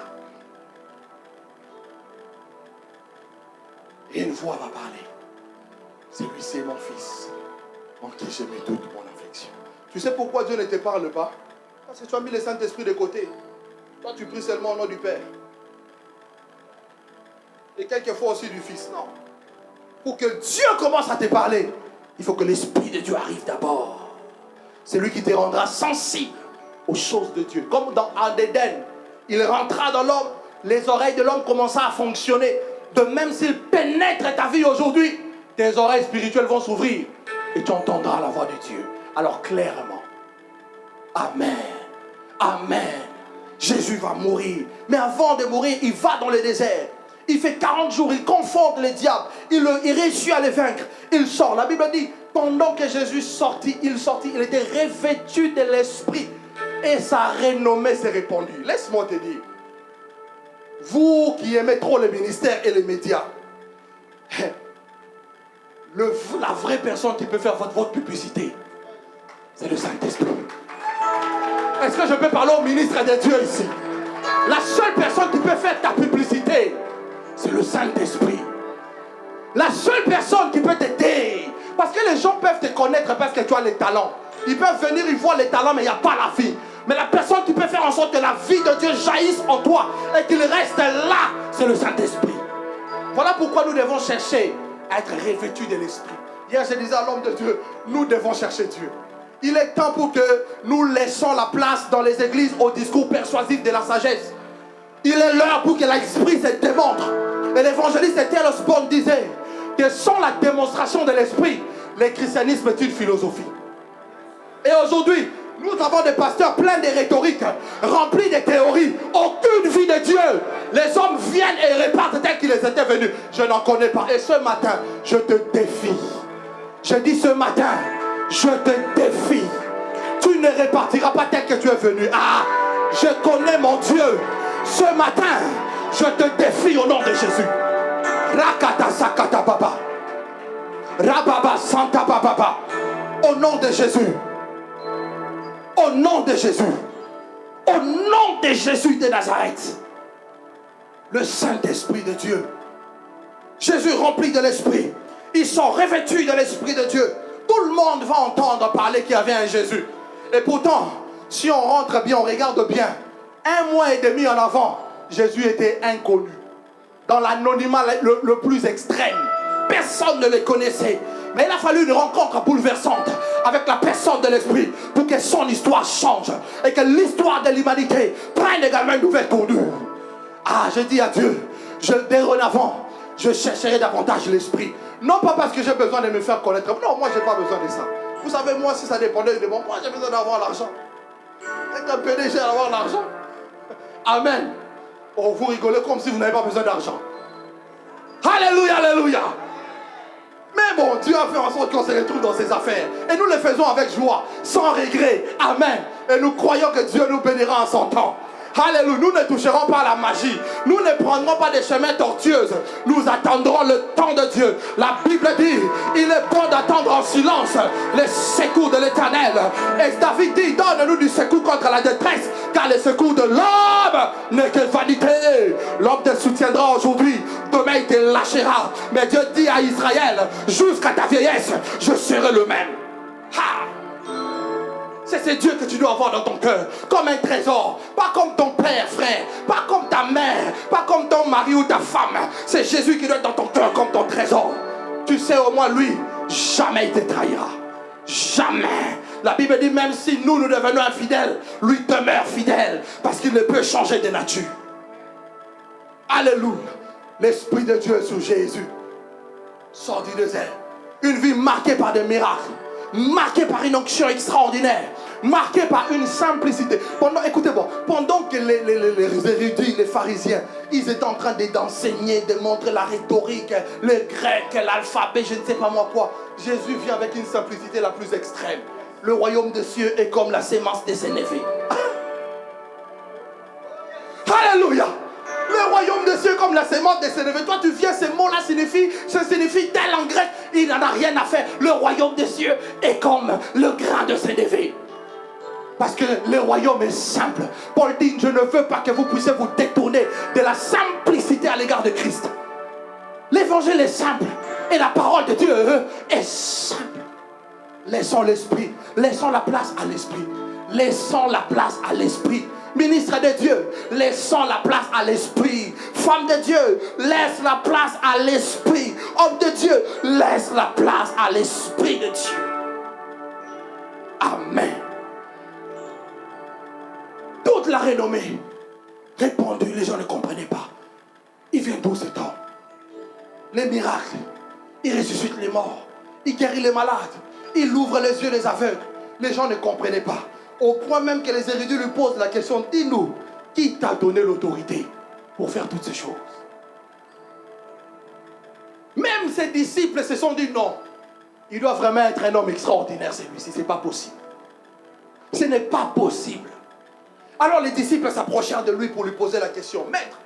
Speaker 2: Et une voix va parler. Celui-ci est mon fils, en qui j'ai mis toute mon affection. Tu sais pourquoi Dieu ne te parle pas? Parce que tu as mis le Saint-Esprit de côté. Toi, tu pries seulement au nom du Père. Et quelquefois aussi du Fils. Non. Pour que Dieu commence à te parler, il faut que l'Esprit de Dieu arrive d'abord. C'est lui qui te rendra sensible aux choses de Dieu. Comme dans Éden, il rentra dans l'homme, les oreilles de l'homme commençaient à fonctionner. De même s'il pénètre ta vie aujourd'hui, tes oreilles spirituelles vont s'ouvrir et tu entendras la voix de Dieu. Alors clairement. Amen. Amen. Jésus va mourir. Mais avant de mourir, il va dans le désert. Il fait 40 jours, il confronte le diable. Il réussit à le vaincre. Il sort. La Bible dit, pendant que Jésus sortit, il était revêtu de l'Esprit. Et sa renommée s'est répandue. Laisse-moi te dire, vous qui aimez trop les ministères et les médias, la vraie personne qui peut faire votre publicité, c'est le Saint-Esprit. Est-ce que je peux parler au ministre de Dieu ici? La seule personne qui peut faire ta publicité, c'est le Saint-Esprit. La seule personne qui peut t'aider. Parce que les gens peuvent te connaître parce que tu as les talents. Ils peuvent venir, ils voient les talents, mais il n'y a pas la vie. Mais la personne qui peut faire en sorte que la vie de Dieu jaillisse en toi et qu'il reste là, c'est le Saint-Esprit. Voilà pourquoi nous devons chercher à être revêtus de l'Esprit. Hier, je disais à l'homme de Dieu, nous devons chercher Dieu. Il est temps pour que nous laissons la place dans les églises au discours persuasif de la sagesse. Il est l'heure pour que l'Esprit se démontre. Et l'évangéliste Etienne Osborne disait que sans la démonstration de l'Esprit, le christianisme est une philosophie. Et aujourd'hui, nous avons des pasteurs pleins de rhétorique, remplis de théories, aucune vie de Dieu. Les hommes viennent et repartent tels qu'ils étaient venus. Je n'en connais pas. Et ce matin, je te défie. Je dis ce matin, je te défie. Tu ne repartiras pas tel que tu es venu. Ah, je connais mon Dieu. Ce matin, je te défie au nom de Jésus. Rakata sakata baba. Rababa santa baba. Au nom de Jésus. Au nom de Jésus. Au nom de Jésus de Nazareth. Le Saint-Esprit de Dieu. Jésus rempli de l'Esprit. Ils sont revêtus de l'Esprit de Dieu. Tout le monde va entendre parler qu'il y avait un Jésus. Et pourtant, si on rentre bien, on regarde bien, 1 mois et demi en avant, Jésus était inconnu. Dans l'anonymat le plus extrême. Personne ne le connaissait. Mais il a fallu une rencontre bouleversante avec la personne de l'Esprit pour que son histoire change et que l'histoire de l'humanité prenne également une nouvelle tournure. Ah, je dis à Dieu, dorénavant, je chercherai davantage l'Esprit. Non pas parce que j'ai besoin de me faire connaître. Non, moi, je n'ai pas besoin de ça. Vous savez, moi, si ça dépendait de moi, j'ai besoin d'avoir l'argent. Être un PDG, d'avoir l'argent. Amen. Oh, vous rigolez comme si vous n'avez pas besoin d'argent. Alléluia, alléluia. Mais bon, Dieu a fait en sorte qu'on se retrouve dans ses affaires. Et nous le faisons avec joie, sans regret. Amen. Et nous croyons que Dieu nous bénira en son temps. Alléluia. Nous ne toucherons pas à la magie. Nous ne prendrons pas des chemins tortueux. Nous attendrons le temps de Dieu. La Bible dit, il est bon d'attendre en silence les secours de l'Éternel. Et David dit, donne-nous du secours contre la détresse, car le secours de l'homme n'est que vanité. L'homme te soutiendra aujourd'hui, demain il te lâchera. Mais Dieu dit à Israël, jusqu'à ta vieillesse, je serai le même. Ha! C'est ce Dieu que tu dois avoir dans ton cœur, comme un trésor, pas comme ton père, frère, pas comme ta mère, pas comme ton mari ou ta femme. C'est Jésus qui doit être dans ton cœur comme ton trésor. Tu sais au moins lui, jamais il te trahira. Jamais. La Bible dit même si nous devenons infidèles, lui demeure fidèle parce qu'il ne peut changer de nature. Alléluia. L'Esprit de Dieu est sur Jésus. Sort du désert. Une vie marquée par des miracles. Marqué par une onction extraordinaire, marqué par une simplicité. Écoutez-moi, pendant que les érudits, les pharisiens, ils étaient en train d'enseigner, de montrer la rhétorique, le grec, l'alphabet, je ne sais pas moi quoi, Jésus vient avec une simplicité la plus extrême. Le royaume des cieux est comme la sémence des sénévé. Alléluia. Le royaume des cieux comme la sémence des sénévé. Toi tu viens, ces mots-là signifie tel en grec. Il n'en a rien à faire. Le royaume des cieux est comme le grain de sénévé. Parce que le royaume est simple. Paul dit, je ne veux pas que vous puissiez vous détourner de la simplicité à l'égard de Christ. L'évangile est simple. Et la parole de Dieu est simple. Laissons l'esprit. Laissons la place à l'esprit. Laissons la place à l'esprit. Ministre de Dieu, laissons la place à l'esprit. Femme de Dieu, laisse la place à l'esprit. Homme de Dieu, laisse la place à l'esprit de Dieu. Amen. Toute la renommée répandue, les gens ne comprenaient pas. Il vient d'où cet homme? Les miracles, il ressuscite les morts, il guérit les malades, il ouvre les yeux des aveugles. Les gens ne comprenaient pas. Au point même que les érudits lui posent la question, dis-nous, qui t'a donné l'autorité pour faire toutes ces choses? Même ses disciples se sont dit non. Il doit vraiment être un homme extraordinaire celui-ci, ce n'est pas possible. Ce n'est pas possible. Alors les disciples s'approchèrent de lui pour lui poser la question, Maître,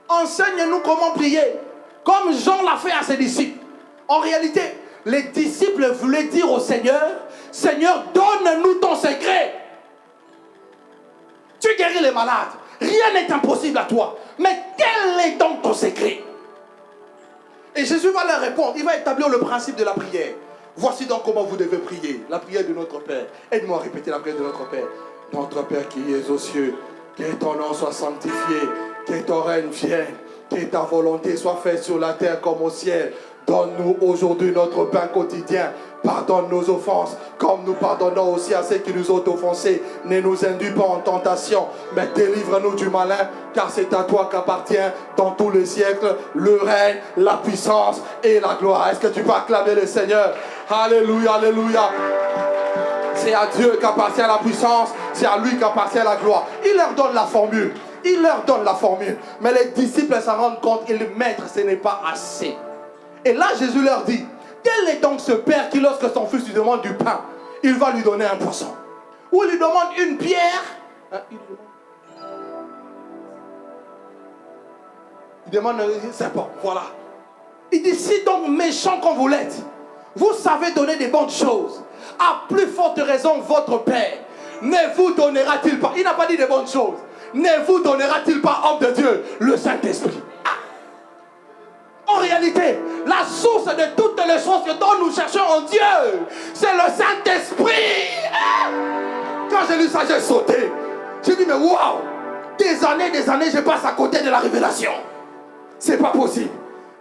Speaker 2: enseigne-nous comment prier, comme Jean l'a fait à ses disciples. En réalité, les disciples voulaient dire au Seigneur, Seigneur, donne-nous ton secret. Tu guéris les malades, rien n'est impossible à toi. Mais quel est donc ton secret? Et Jésus va leur répondre, il va établir le principe de la prière. Voici donc comment vous devez prier, la prière de notre Père. Aide-moi à répéter la prière de notre Père. Notre Père qui es aux cieux, que ton nom soit sanctifié, que ton règne vienne, que ta volonté soit faite sur la terre comme au ciel. Donne-nous aujourd'hui notre pain quotidien. Pardonne nos offenses, comme nous pardonnons aussi à ceux qui nous ont offensés. Ne nous induis pas en tentation, mais délivre-nous du malin, car c'est à toi qu'appartient dans tous les siècles le règne, la puissance et la gloire. Est-ce que tu peux acclamer le Seigneur? Alléluia, alléluia. C'est à Dieu qu'appartient la puissance, c'est à lui qu'appartient la gloire. Il leur donne la formule, il leur donne la formule. Mais les disciples s'en rendent compte et le maître, ce n'est pas assez. Et là, Jésus leur dit, quel est donc ce père qui, lorsque son fils lui demande du pain, il va lui donner un poisson? Ou il lui demande une pierre? Il demande un serpent, voilà. Il dit, si donc méchant comme vous l'êtes, vous savez donner des bonnes choses, à plus forte raison votre Père ne vous donnera-t-il pas, il n'a pas dit des bonnes choses, ne vous donnera-t-il pas, homme de Dieu, le Saint-Esprit? En réalité, la source de toutes les choses dont nous cherchons en Dieu, c'est le Saint-Esprit. Quand j'ai lu ça, j'ai sauté. J'ai dit, mais waouh, des années, je passe à côté de la révélation. C'est pas possible.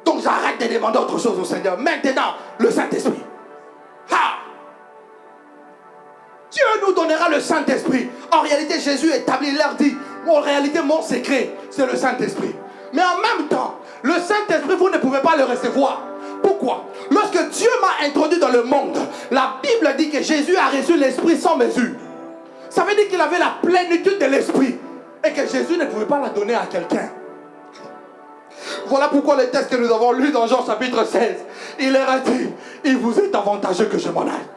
Speaker 2: Donc j'arrête de demander autre chose au Seigneur. Maintenant, le Saint-Esprit. Dieu nous donnera le Saint-Esprit. En réalité, Jésus établit, il leur dit, en réalité, mon secret, c'est le Saint-Esprit. Mais en même temps, le Saint-Esprit, vous ne pouvez pas le recevoir. Pourquoi? Lorsque Dieu m'a introduit dans le monde, la Bible dit que Jésus a reçu l'Esprit sans mesure. Ça veut dire qu'il avait la plénitude de l'Esprit et que Jésus ne pouvait pas la donner à quelqu'un. Voilà pourquoi le texte que nous avons lu dans Jean chapitre 16, il leur a dit, il vous est avantageux que je m'en aille.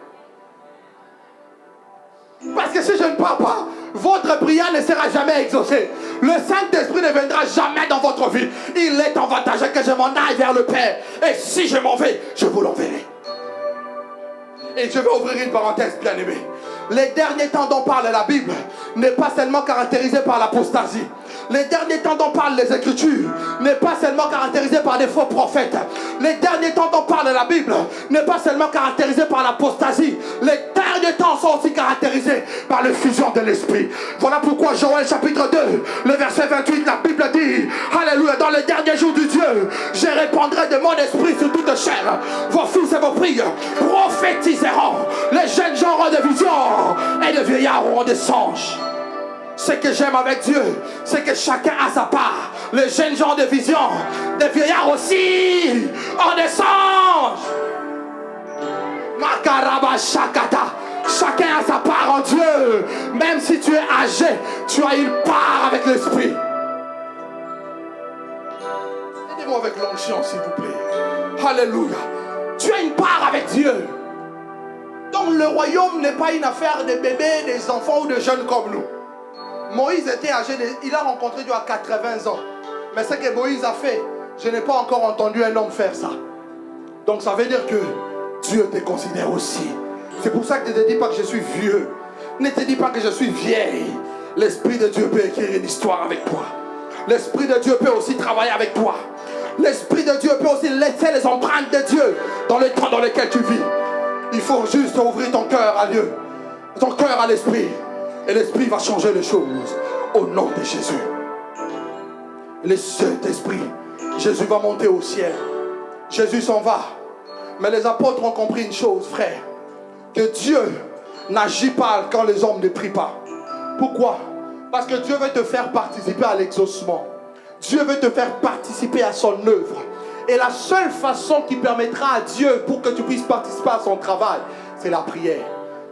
Speaker 2: Parce que si je ne pars pas, votre prière ne sera jamais exaucée. Le Saint-Esprit ne viendra jamais dans votre vie. Il est avantageux que je m'en aille vers le Père. Et si je m'en vais, je vous l'enverrai. Et je vais ouvrir une parenthèse, bien aimé. Les derniers temps dont parle la Bible n'est pas seulement caractérisé par l'apostasie. Les derniers temps dont parlent les Écritures n'est pas seulement caractérisé par des faux prophètes. Les derniers temps dont parle la Bible n'est pas seulement caractérisé par l'apostasie. Les derniers temps sont aussi caractérisés par l'effusion de l'Esprit. Voilà pourquoi Joël chapitre 2, le verset 28, la Bible dit, alléluia, dans les derniers jours du Dieu, je répandrai de mon esprit sur toute chair. Vos fils et vos filles prophétiseront. Les jeunes gens auront des visions et les vieillards auront des songes. Ce que j'aime avec Dieu, c'est que chacun a sa part. Les jeunes gens ont des visions, des vieillards aussi ont des songes. Makaraba Shakata. Chacun a sa part en Dieu. Même si tu es âgé, tu as une part avec l'Esprit. Aidez-moi avec l'onction, s'il vous plaît. Alléluia. Tu as une part avec Dieu. Donc le royaume n'est pas une affaire de bébés, des enfants ou de jeunes comme nous. Moïse était âgé, il a rencontré Dieu à 80 ans. Mais ce que Moïse a fait, je n'ai pas encore entendu un homme faire ça. Donc ça veut dire que Dieu te considère aussi. C'est pour ça que ne te dis pas que je suis vieux. Ne te dis pas que je suis vieille. L'Esprit de Dieu peut écrire une histoire avec toi. L'Esprit de Dieu peut aussi travailler avec toi. L'Esprit de Dieu peut aussi laisser les empreintes de Dieu dans le temps dans lequel tu vis. Il faut juste ouvrir ton cœur à Dieu, ton cœur à l'Esprit. Et l'Esprit va changer les choses au nom de Jésus. Le Saint-Esprit, Jésus va monter au ciel. Jésus s'en va. Mais les apôtres ont compris une chose, frère. Que Dieu n'agit pas quand les hommes ne prient pas. Pourquoi? Parce que Dieu veut te faire participer à l'exaucement. Dieu veut te faire participer à son œuvre. Et la seule façon qui permettra à Dieu pour que tu puisses participer à son travail, c'est la prière.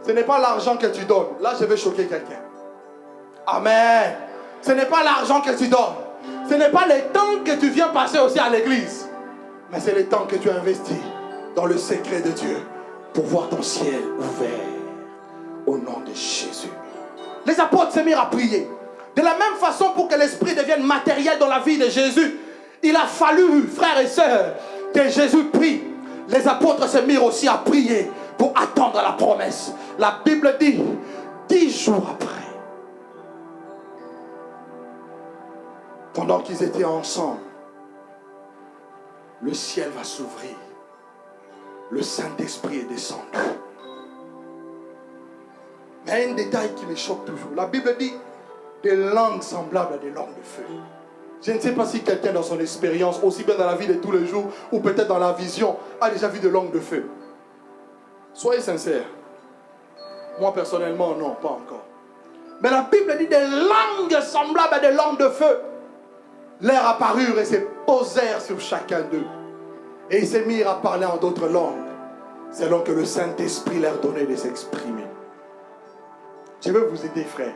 Speaker 1: Ce n'est pas l'argent que tu donnes. Là, je vais choquer quelqu'un. Amen. Ce n'est pas l'argent que tu donnes. Ce n'est pas le temps que tu viens passer aussi à l'église. Mais c'est le temps que tu investis dans le secret de Dieu pour voir ton ciel ouvert au nom de Jésus. Les apôtres se mirent à prier. De la même façon, pour que l'esprit devienne matériel dans la vie de Jésus, il a fallu, frères et sœurs, que Jésus prie. Les apôtres se mirent aussi à prier pour attendre la promesse. La Bible dit, 10 jours après, pendant qu'ils étaient ensemble, le ciel va s'ouvrir. Le Saint-Esprit est descendu. Mais un détail qui me choque toujours. La Bible dit des langues semblables à des langues de feu. Je ne sais pas si quelqu'un dans son expérience, aussi bien dans la vie de tous les jours, ou peut-être dans la vision, a déjà vu des langues de feu. Soyez sincères. Moi personnellement, non, pas encore. Mais la Bible dit des langues semblables à des langues de feu. L'air apparurent et se posèrent sur chacun d'eux. Et ils se mirent à parler en d'autres langues, selon que le Saint-Esprit leur donnait de s'exprimer. Je veux vous aider, frère.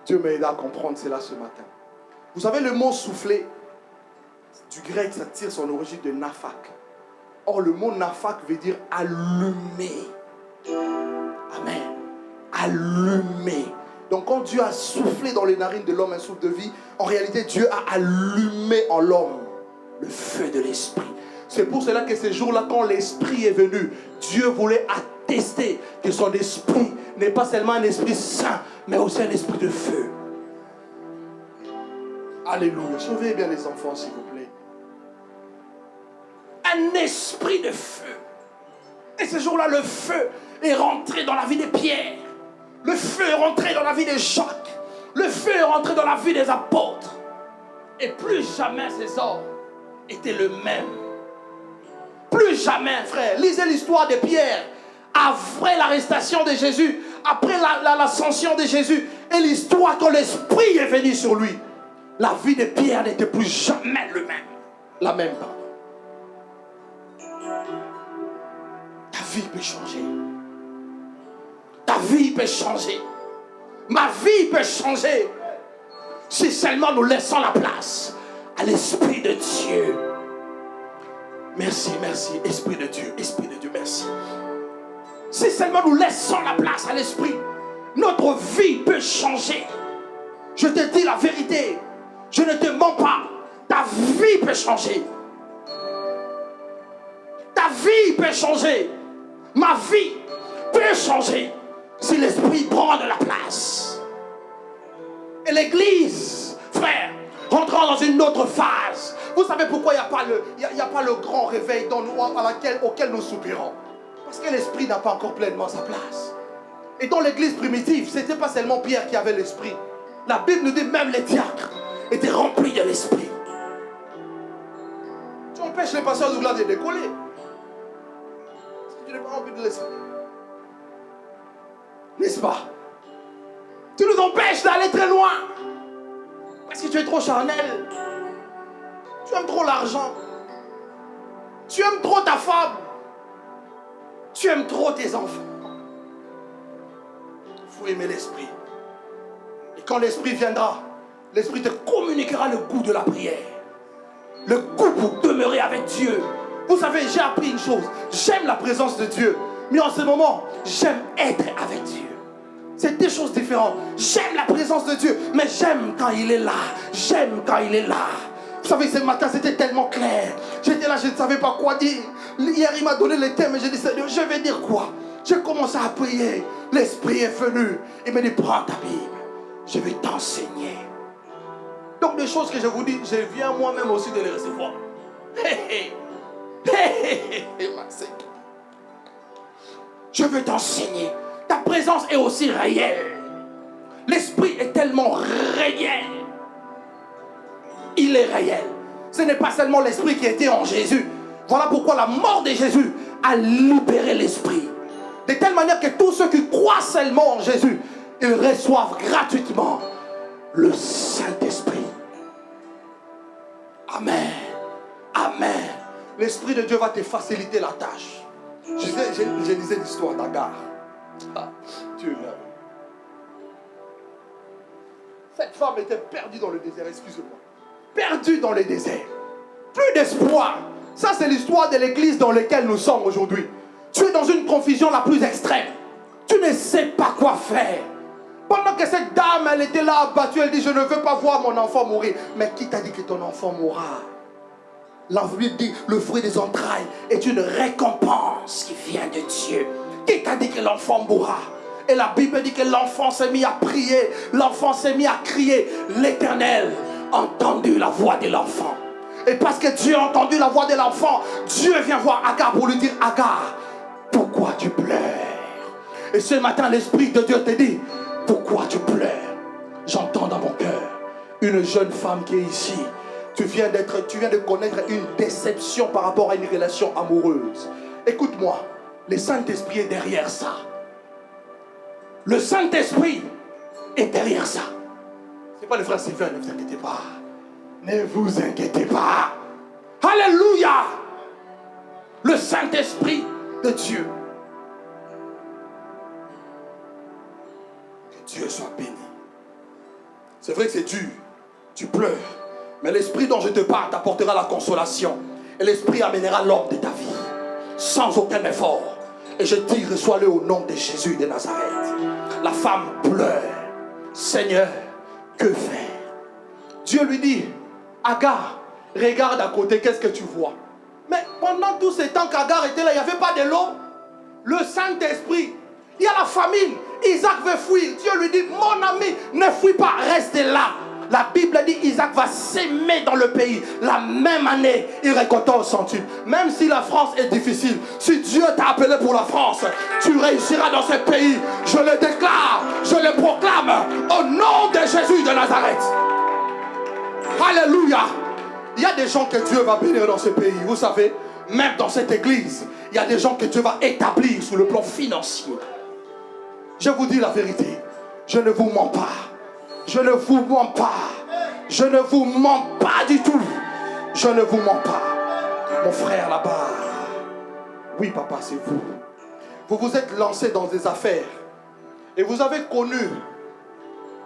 Speaker 1: Dieu m'a aidé à comprendre cela ce matin. Vous savez, le mot souffler, du grec, ça tire son origine de naphak. Or, le mot naphak veut dire allumer. Amen. Allumer. Donc, quand Dieu a soufflé dans les narines de l'homme un souffle de vie, en réalité, Dieu a allumé en l'homme le feu de l'esprit. C'est pour cela que ce jour-là, quand l'esprit est venu, Dieu voulait attester que son esprit n'est pas seulement un esprit saint, mais aussi un esprit de feu. Alléluia. Surveillez bien les enfants, s'il vous plaît. Un esprit de feu. Et ce jour-là, le feu est rentré dans la vie de Pierre. Le feu est rentré dans la vie de Jacques. Le feu est rentré dans la vie des apôtres. Et plus jamais ces hommes étaient le même. Plus jamais, frère. Lisez l'histoire de Pierre. Après l'arrestation de Jésus, après l'ascension de Jésus, et l'histoire quand l'esprit est venu sur lui. La vie de Pierre n'était plus jamais le même. La même, pardon. Ta vie peut changer. Ta vie peut changer. Ma vie peut changer. Si seulement nous laissons la place à l'Esprit de Dieu. Merci, merci, Esprit de Dieu, merci. Si seulement nous laissons la place à l'Esprit, notre vie peut changer. Je te dis la vérité. Je ne te mens pas. Ta vie peut changer. Ta vie peut changer. Ma vie peut changer si l'Esprit prend de la place. Et l'Église, frère, rentrant dans une autre phase. Vous savez pourquoi il n'y a pas le grand réveil auquel nous soupirons? Parce que l'Esprit n'a pas encore pleinement sa place. Et dans l'Église primitive, ce n'était pas seulement Pierre qui avait l'Esprit. La Bible nous dit même les diacres étaient remplis de l'Esprit. Tu empêches les pasteurs Douglas de décoller. Parce que tu n'es pas rempli de l'Esprit. N'est-ce pas? Tu nous empêches d'aller très loin. Parce que tu es trop charnel. Tu aimes trop l'argent. Tu aimes trop ta femme. Tu aimes trop tes enfants. Il faut aimer l'Esprit. Et quand l'Esprit viendra, l'Esprit te communiquera le goût de la prière. Le goût pour demeurer avec Dieu. Vous savez, j'ai appris une chose. J'aime la présence de Dieu. Mais en ce moment, j'aime être avec Dieu. C'est deux choses différentes. J'aime la présence de Dieu, mais j'aime quand il est là. J'aime quand il est là. Vous savez, ce matin, c'était tellement clair. J'étais là, je ne savais pas quoi dire. Hier, il m'a donné le thème et j'ai dit, Seigneur, je vais dire quoi? J'ai commencé à prier. L'Esprit est venu. Il m'a dit, prends ta Bible. Je vais t'enseigner. Donc, des choses que je vous dis, je viens moi-même aussi de les recevoir. Je veux t'enseigner. Ta présence est aussi réelle. L'Esprit est tellement réel. Il est réel. Ce n'est pas seulement l'Esprit qui était en Jésus. Voilà pourquoi la mort de Jésus a libéré l'Esprit. De telle manière que tous ceux qui croient seulement en Jésus, ils reçoivent gratuitement le Saint-Esprit. Amen. Amen. L'Esprit de Dieu va te faciliter la tâche. Je lisais l'histoire d'Agar.
Speaker 2: Ah, Dieu est là. Cette femme était perdue dans le désert, excusez-moi. Perdue dans le désert. Plus d'espoir. Ça, c'est l'histoire de l'église dans laquelle nous sommes aujourd'hui. Tu es dans une confusion la plus extrême. Tu ne sais pas quoi faire. Pendant que cette dame, elle était là abattue, elle dit, je ne veux pas voir mon enfant mourir. Mais qui t'a dit que ton enfant mourra? La Bible dit, le fruit des entrailles est une récompense qui vient de Dieu. Qui t'a dit que l'enfant mourra? Et la Bible dit que l'enfant s'est mis à prier. L'enfant s'est mis à crier. L'Éternel a entendu la voix de l'enfant. Et parce que Dieu a entendu la voix de l'enfant, Dieu vient voir Agar pour lui dire, Agar, pourquoi tu pleures? Et ce matin, l'Esprit de Dieu te dit, pourquoi tu pleures? J'entends dans mon cœur une jeune femme qui est ici. Tu viens de connaître une déception par rapport à une relation amoureuse. Écoute-moi, le Saint-Esprit est derrière ça. Le Saint-Esprit est derrière ça. C'est pas le frère Sylvain, ne vous inquiétez pas. Ne vous inquiétez pas. Alléluia. Le Saint-Esprit de Dieu. Que Dieu soit béni. C'est vrai que c'est dur. Tu pleures. Mais l'esprit dont je te parle t'apportera la consolation. Et l'esprit amènera l'homme de ta vie. Sans aucun effort. Et je dis, reçois-le au nom de Jésus de Nazareth. La femme pleure. Seigneur, que faire? Dieu lui dit, Agar, regarde à côté, qu'est-ce que tu vois? Mais pendant tout ce temps qu'Agar était là, il n'y avait pas de l'eau. Le Saint-Esprit, il y a la famine. Isaac veut fuir. Dieu lui dit, mon ami, ne fuis pas, reste là. La Bible dit Isaac va s'aimer dans le pays. La même année, il récolta au centuple. Même si la France est difficile, si Dieu t'a appelé pour la France, tu réussiras dans ce pays. Je le déclare, je le proclame au nom de Jésus de Nazareth. Alléluia. Il y a des gens que Dieu va bénir dans ce pays. Vous savez, même dans cette église, il y a des gens que Dieu va établir sur le plan financier. Je vous dis la vérité. Je ne vous mens pas. Je ne vous mens pas. Je ne vous mens pas du tout. Je ne vous mens pas. Mon frère là-bas. Oui, papa, c'est vous. Vous vous êtes lancé dans des affaires. Et vous avez connu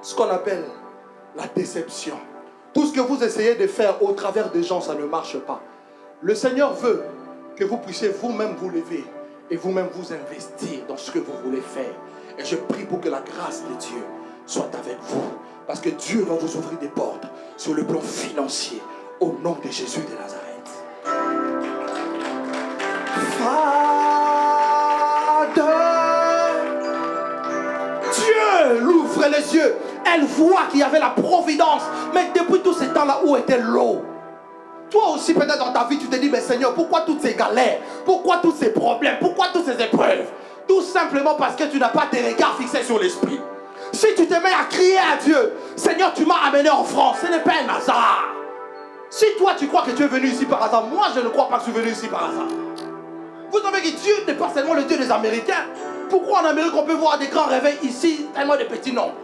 Speaker 2: ce qu'on appelle la déception. Tout ce que vous essayez de faire au travers des gens, ça ne marche pas. Le Seigneur veut que vous puissiez vous-même vous lever et vous-même vous investir dans ce que vous voulez faire. Et je prie pour que la grâce de Dieu soit avec vous. Parce que Dieu va vous ouvrir des portes sur le plan financier. Au nom de Jésus de Nazareth. Dieu l'ouvre les yeux. Elle voit qu'il y avait la providence. Mais depuis tout ce temps-là, où était l'eau? Toi aussi, peut-être dans ta vie, tu te dis, mais Seigneur, pourquoi toutes ces galères? Pourquoi tous ces problèmes? Pourquoi toutes ces épreuves? Tout simplement parce que tu n'as pas tes regards fixés sur l'esprit. Si tu te mets à crier à Dieu, Seigneur, tu m'as amené en France, ce n'est pas un hasard. Si toi, tu crois que tu es venu ici par hasard, moi, je ne crois pas que je suis venu ici par hasard. Vous savez que Dieu n'est pas seulement le Dieu des Américains. Pourquoi en Amérique, on peut voir des grands réveils ici, tellement de petits nombres?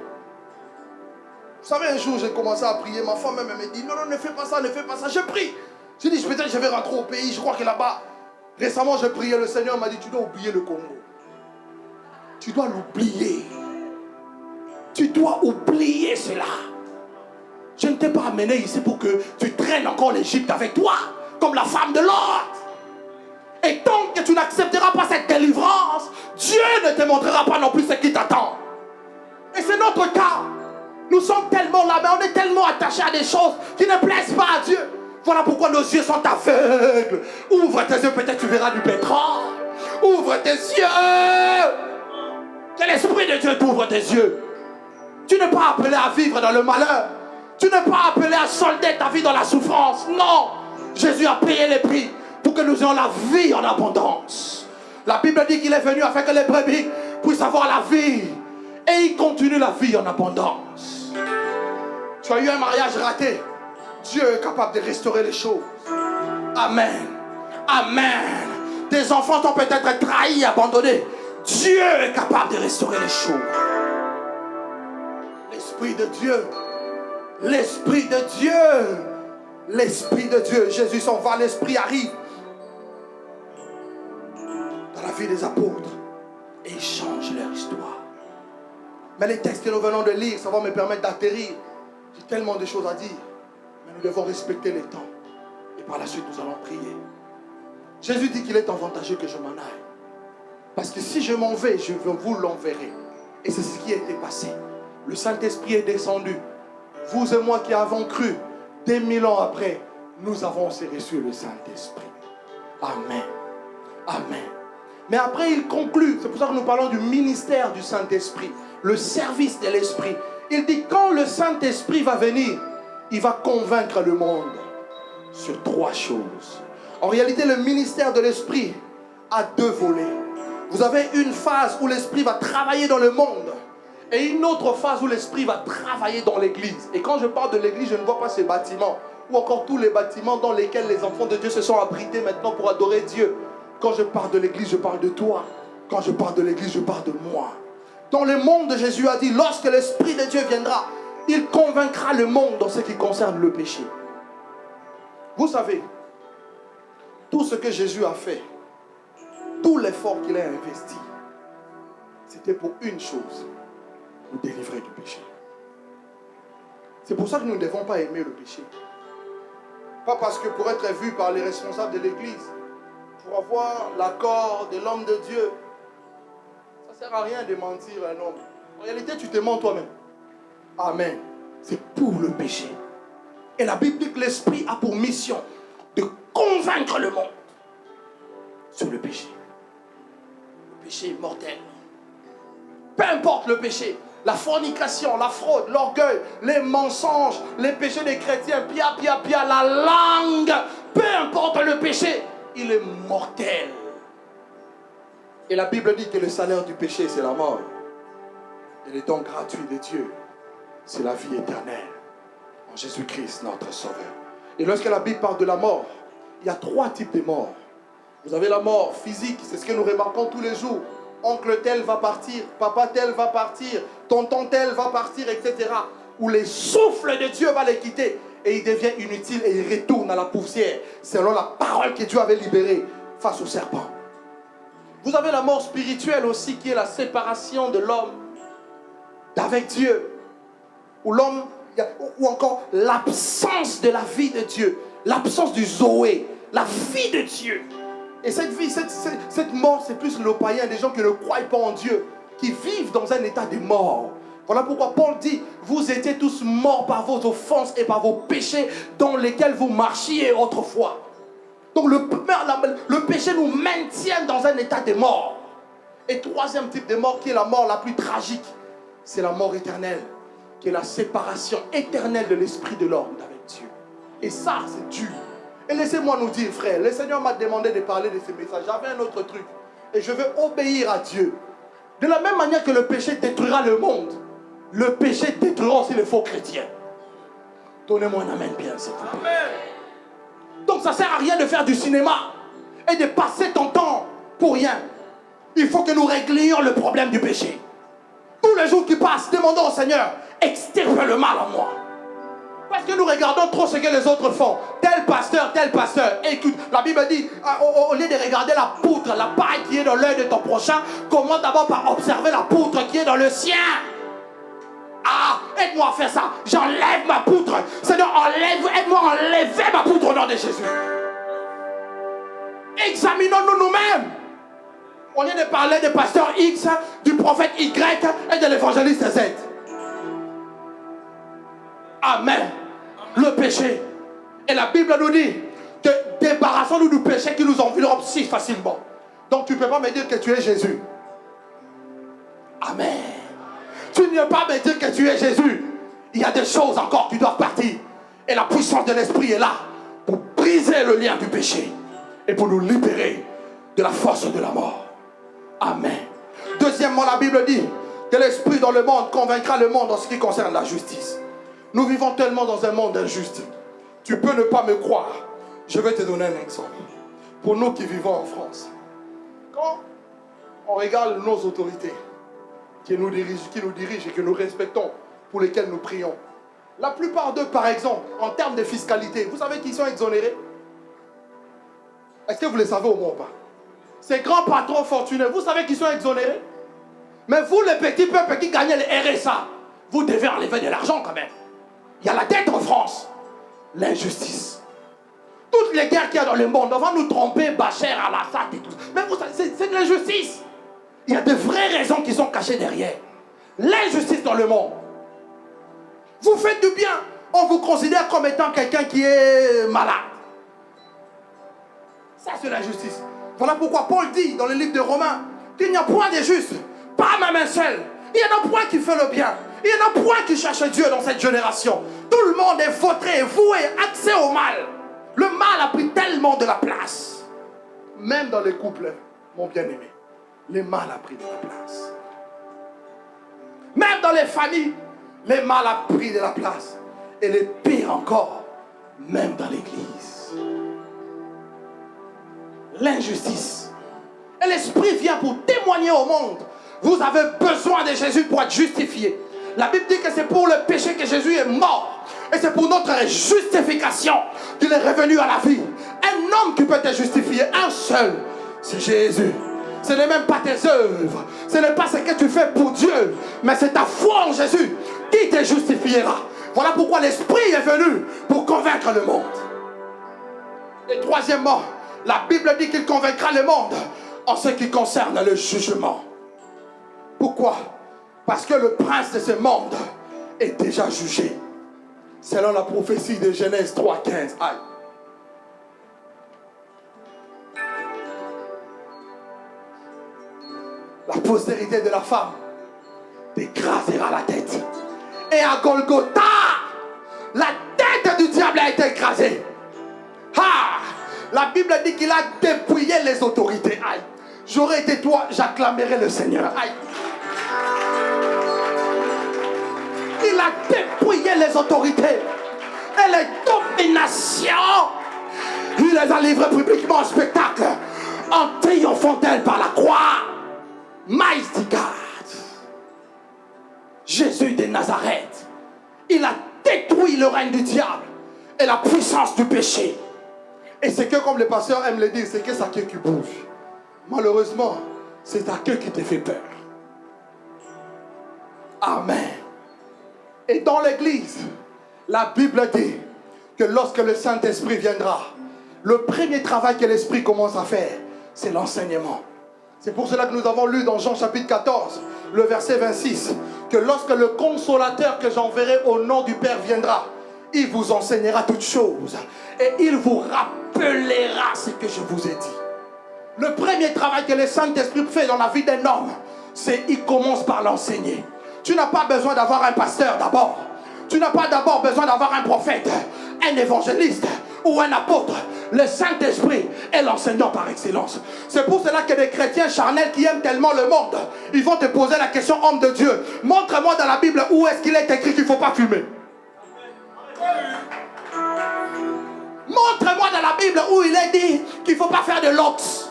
Speaker 2: Vous savez, un jour, j'ai commencé à prier. Ma femme même me dit, non, non, ne fais pas ça, ne fais pas ça. Je prie. J'ai dit, peut-être je vais rentrer au pays. Je crois que là-bas, récemment, j'ai prié. Le Seigneur m'a dit, tu dois oublier le Congo. Tu dois l'oublier. Tu dois oublier cela. Je ne t'ai pas amené ici pour que tu traînes encore l'Égypte avec toi, comme la femme de Lot. Et tant que tu n'accepteras pas cette délivrance, Dieu ne te montrera pas non plus ce qui t'attend. Et c'est notre cas. Nous sommes tellement là, mais on est tellement attachés à des choses qui ne plaisent pas à Dieu. Voilà pourquoi nos yeux sont aveugles. Ouvre tes yeux, peut-être tu verras du pétrole. Ouvre tes yeux. Que l'Esprit de Dieu t'ouvre tes yeux. Tu n'es pas appelé à vivre dans le malheur. Tu n'es pas appelé à solder ta vie dans la souffrance. Non. Jésus a payé le prix pour que nous ayons la vie en abondance. La Bible dit qu'il est venu afin que les brebis puissent avoir la vie. Et il continue la vie en abondance. Tu as eu un mariage raté. Dieu est capable de restaurer les choses. Amen. Amen. Tes enfants t'ont peut-être trahi, abandonné. Dieu est capable de restaurer les choses. L'Esprit de Dieu. L'Esprit de Dieu. L'Esprit de Dieu. Jésus s'en va, l'Esprit arrive dans la vie des apôtres et il change leur Mais les textes que nous venons de lire, ça va me permettre d'atterrir. J'ai tellement de choses à dire. Mais nous devons respecter les temps. Et par la suite, nous allons prier. Jésus dit qu'il est avantageux que je m'en aille. Parce que si je m'en vais, je vous l'enverrai. Et c'est ce qui a été passé. Le Saint-Esprit est descendu. Vous et moi qui avons cru, des 1000 ans après, nous avons aussi reçu le Saint-Esprit. Amen. Amen. Mais après, il conclut. C'est pour ça que nous parlons du ministère du Saint-Esprit. Le service de l'Esprit. Il dit, quand le Saint-Esprit va venir, il va convaincre le monde sur 3 choses. En réalité, le ministère de l'Esprit a 2 volets. Vous avez une phase où l'Esprit va travailler dans le monde et une autre phase où l'Esprit va travailler dans l'Église. Et quand je parle de l'Église, je ne vois pas ces bâtiments ou encore tous les bâtiments dans lesquels les enfants de Dieu se sont abrités maintenant pour adorer Dieu. Quand je parle de l'Église, je parle de toi. Quand je parle de l'Église, je parle de moi. Dans le monde, Jésus a dit, lorsque l'Esprit de Dieu viendra, il convaincra le monde dans ce qui concerne le péché. Vous savez, tout ce que Jésus a fait, tout l'effort qu'il a investi, c'était pour une chose, nous délivrer du péché. C'est pour ça que nous ne devons pas aimer le péché. Pas parce que pour être vu par les responsables de l'Église, pour avoir l'accord de l'homme de Dieu, ça ne sert à rien de mentir à un homme. En réalité, tu te mens toi-même. Amen. C'est pour le péché. Et la Bible dit que l'Esprit a pour mission de convaincre le monde sur le péché. Le péché est mortel. Peu importe le péché, la fornication, la fraude, l'orgueil, les mensonges, les péchés des chrétiens, la langue, peu importe le péché, il est mortel. Et la Bible dit que le salaire du péché, c'est la mort. Et le don gratuit de Dieu, c'est la vie éternelle en Jésus-Christ, notre Sauveur. Et lorsque la Bible parle de la mort, il y a 3 types de morts. Vous avez la mort physique, c'est ce que nous remarquons tous les jours. Oncle tel va partir, papa tel va partir, tonton tel va partir, etc. Où les souffles de Dieu va les quitter et il devient inutile et il retourne à la poussière selon la parole que Dieu avait libérée face au serpent. Vous avez la mort spirituelle aussi qui est la séparation de l'homme d'avec Dieu. Où l'homme, ou encore l'absence de la vie de Dieu, l'absence du Zoé, la vie de Dieu. Et cette vie, cette mort, c'est plus le païen, des gens qui ne croient pas en Dieu, qui vivent dans un état de mort. Voilà pourquoi Paul dit, vous étiez tous morts par vos offenses et par vos péchés dans lesquels vous marchiez autrefois. Donc le péché nous maintient dans un état de mort. Et 3e type de mort, qui est la mort la plus tragique, c'est la mort éternelle, qui est la séparation éternelle de l'esprit de l'homme avec Dieu. Et ça, c'est dur. Et laissez-moi nous dire, frère, le Seigneur m'a demandé de parler de ce message. J'avais un autre truc. Et je veux obéir à Dieu. De la même manière que le péché détruira le monde, le péché détruira aussi les faux chrétiens. Donnez-moi un amen bien, s'il vous plaît. Donc ça ne sert à rien de faire du cinéma et de passer ton temps pour rien. Il faut que nous réglions le problème du péché. Tous les jours qui passent, demandons au Seigneur, extirpe le mal en moi. Parce que nous regardons trop ce que les autres font. Tel pasteur. Écoute, la Bible dit, au lieu de regarder la poutre, la paille qui est dans l'œil de ton prochain, commence d'abord par observer la poutre qui est dans le sien. Ah, aide-moi à faire ça. J'enlève ma poutre. Seigneur, aide-moi à enlever ma poutre au nom de Jésus. Examinons-nous nous-mêmes. Au lieu de parler du pasteur X, du prophète Y et de l'évangéliste Z. Amen. Le péché. Et la Bible nous dit que débarrassons-nous du péché qui nous enveloppe si facilement. Donc tu ne peux pas me dire que tu es Jésus. Amen. Tu ne peux pas me dire que tu es Jésus. Il y a des choses encore qui doivent partir. Et la puissance de l'Esprit est là pour briser le lien du péché et pour nous libérer de la force de la mort. Amen. Deuxièmement, la Bible dit que l'Esprit dans le monde convaincra le monde en ce qui concerne la justice. Nous vivons tellement dans un monde injuste. Tu peux ne pas me croire. Je vais te donner un exemple. Pour nous qui vivons en France, quand on regarde nos autorités qui nous dirigent et que nous respectons, pour lesquelles nous prions, la plupart d'eux, par exemple, en termes de fiscalité, vous savez qu'ils sont exonérés? Est-ce que vous le savez au moins ou pas? Ces grands patrons fortunés, vous savez qu'ils sont exonérés? Mais vous, les petits peuples qui gagnez le RSA, vous devez enlever de l'argent quand même. Il y a la dette en France. L'injustice. Toutes les guerres qu'il y a dans le monde, on va nous tromper, Bachar al-Assad et tout. Mais vous, c'est de l'injustice. Il y a de vraies raisons qui sont cachées derrière. L'injustice dans le monde. Vous faites du bien, on vous considère comme étant quelqu'un qui est malade. Ça, c'est l'injustice. Voilà pourquoi Paul dit dans le livre de Romains qu'il n'y a point de juste, pas même un seul. Il n'y en a point qui fait le bien. Il n'y en a point qui cherche Dieu dans cette génération. Tout le monde est vautré, voué, accès au mal. Le mal a pris tellement de la place. Même dans les couples, mon bien-aimé, le mal a pris de la place. Même dans les familles, le mal a pris de la place. Et le pire encore, même dans l'église. L'injustice. Et l'Esprit vient pour témoigner au monde. Vous avez besoin de Jésus pour être justifié. La Bible dit que c'est pour le péché que Jésus est mort. Et c'est pour notre justification qu'il est revenu à la vie. Un homme qui peut te justifier, un seul, c'est Jésus. Ce n'est même pas tes œuvres. Ce n'est pas ce que tu fais pour Dieu. Mais c'est ta foi en Jésus qui te justifiera. Voilà pourquoi l'Esprit est venu pour convaincre le monde. Et troisièmement, la Bible dit qu'il convaincra le monde en ce qui concerne le jugement. Pourquoi? Parce que le prince de ce monde est déjà jugé. Selon la prophétie de Genèse 3,15. Aïe. La postérité de la femme t'écrasera la tête. Et à Golgotha, la tête du diable a été écrasée. Ah! La Bible dit qu'il a dépouillé les autorités. Aïe. J'aurais été toi, j'acclamerais le Seigneur. Aïe. Il a dépouillé les autorités et les dominations. Il les a livrées publiquement en spectacle, en triomphant d'elles par la croix. Mighty God, Jésus de Nazareth, il a détruit le règne du diable et la puissance du péché. Et c'est que, comme les pasteurs aiment le dire, c'est que sa queue qui bouge. Malheureusement, c'est ta queue qui te fait peur. Amen. Et dans l'église, la Bible dit que lorsque le Saint-Esprit viendra, le premier travail que l'Esprit commence à faire, c'est l'enseignement. C'est pour cela que nous avons lu dans Jean chapitre 14, le verset 26, que lorsque le consolateur que j'enverrai au nom du Père viendra, il vous enseignera toutes choses et il vous rappellera ce que je vous ai dit. Le premier travail que le Saint-Esprit fait dans la vie d'un homme, c'est qu'il commence par l'enseigner. Tu n'as pas besoin d'avoir un pasteur d'abord. Tu n'as pas d'abord besoin d'avoir un prophète, un évangéliste ou un apôtre. Le Saint-Esprit est l'enseignant par excellence. C'est pour cela que des chrétiens charnels qui aiment tellement le monde, ils vont te poser la question, homme de Dieu, montre-moi dans la Bible où est-ce qu'il est écrit qu'il ne faut pas fumer. Montre-moi dans la Bible où il est dit qu'il ne faut pas faire de l'ox.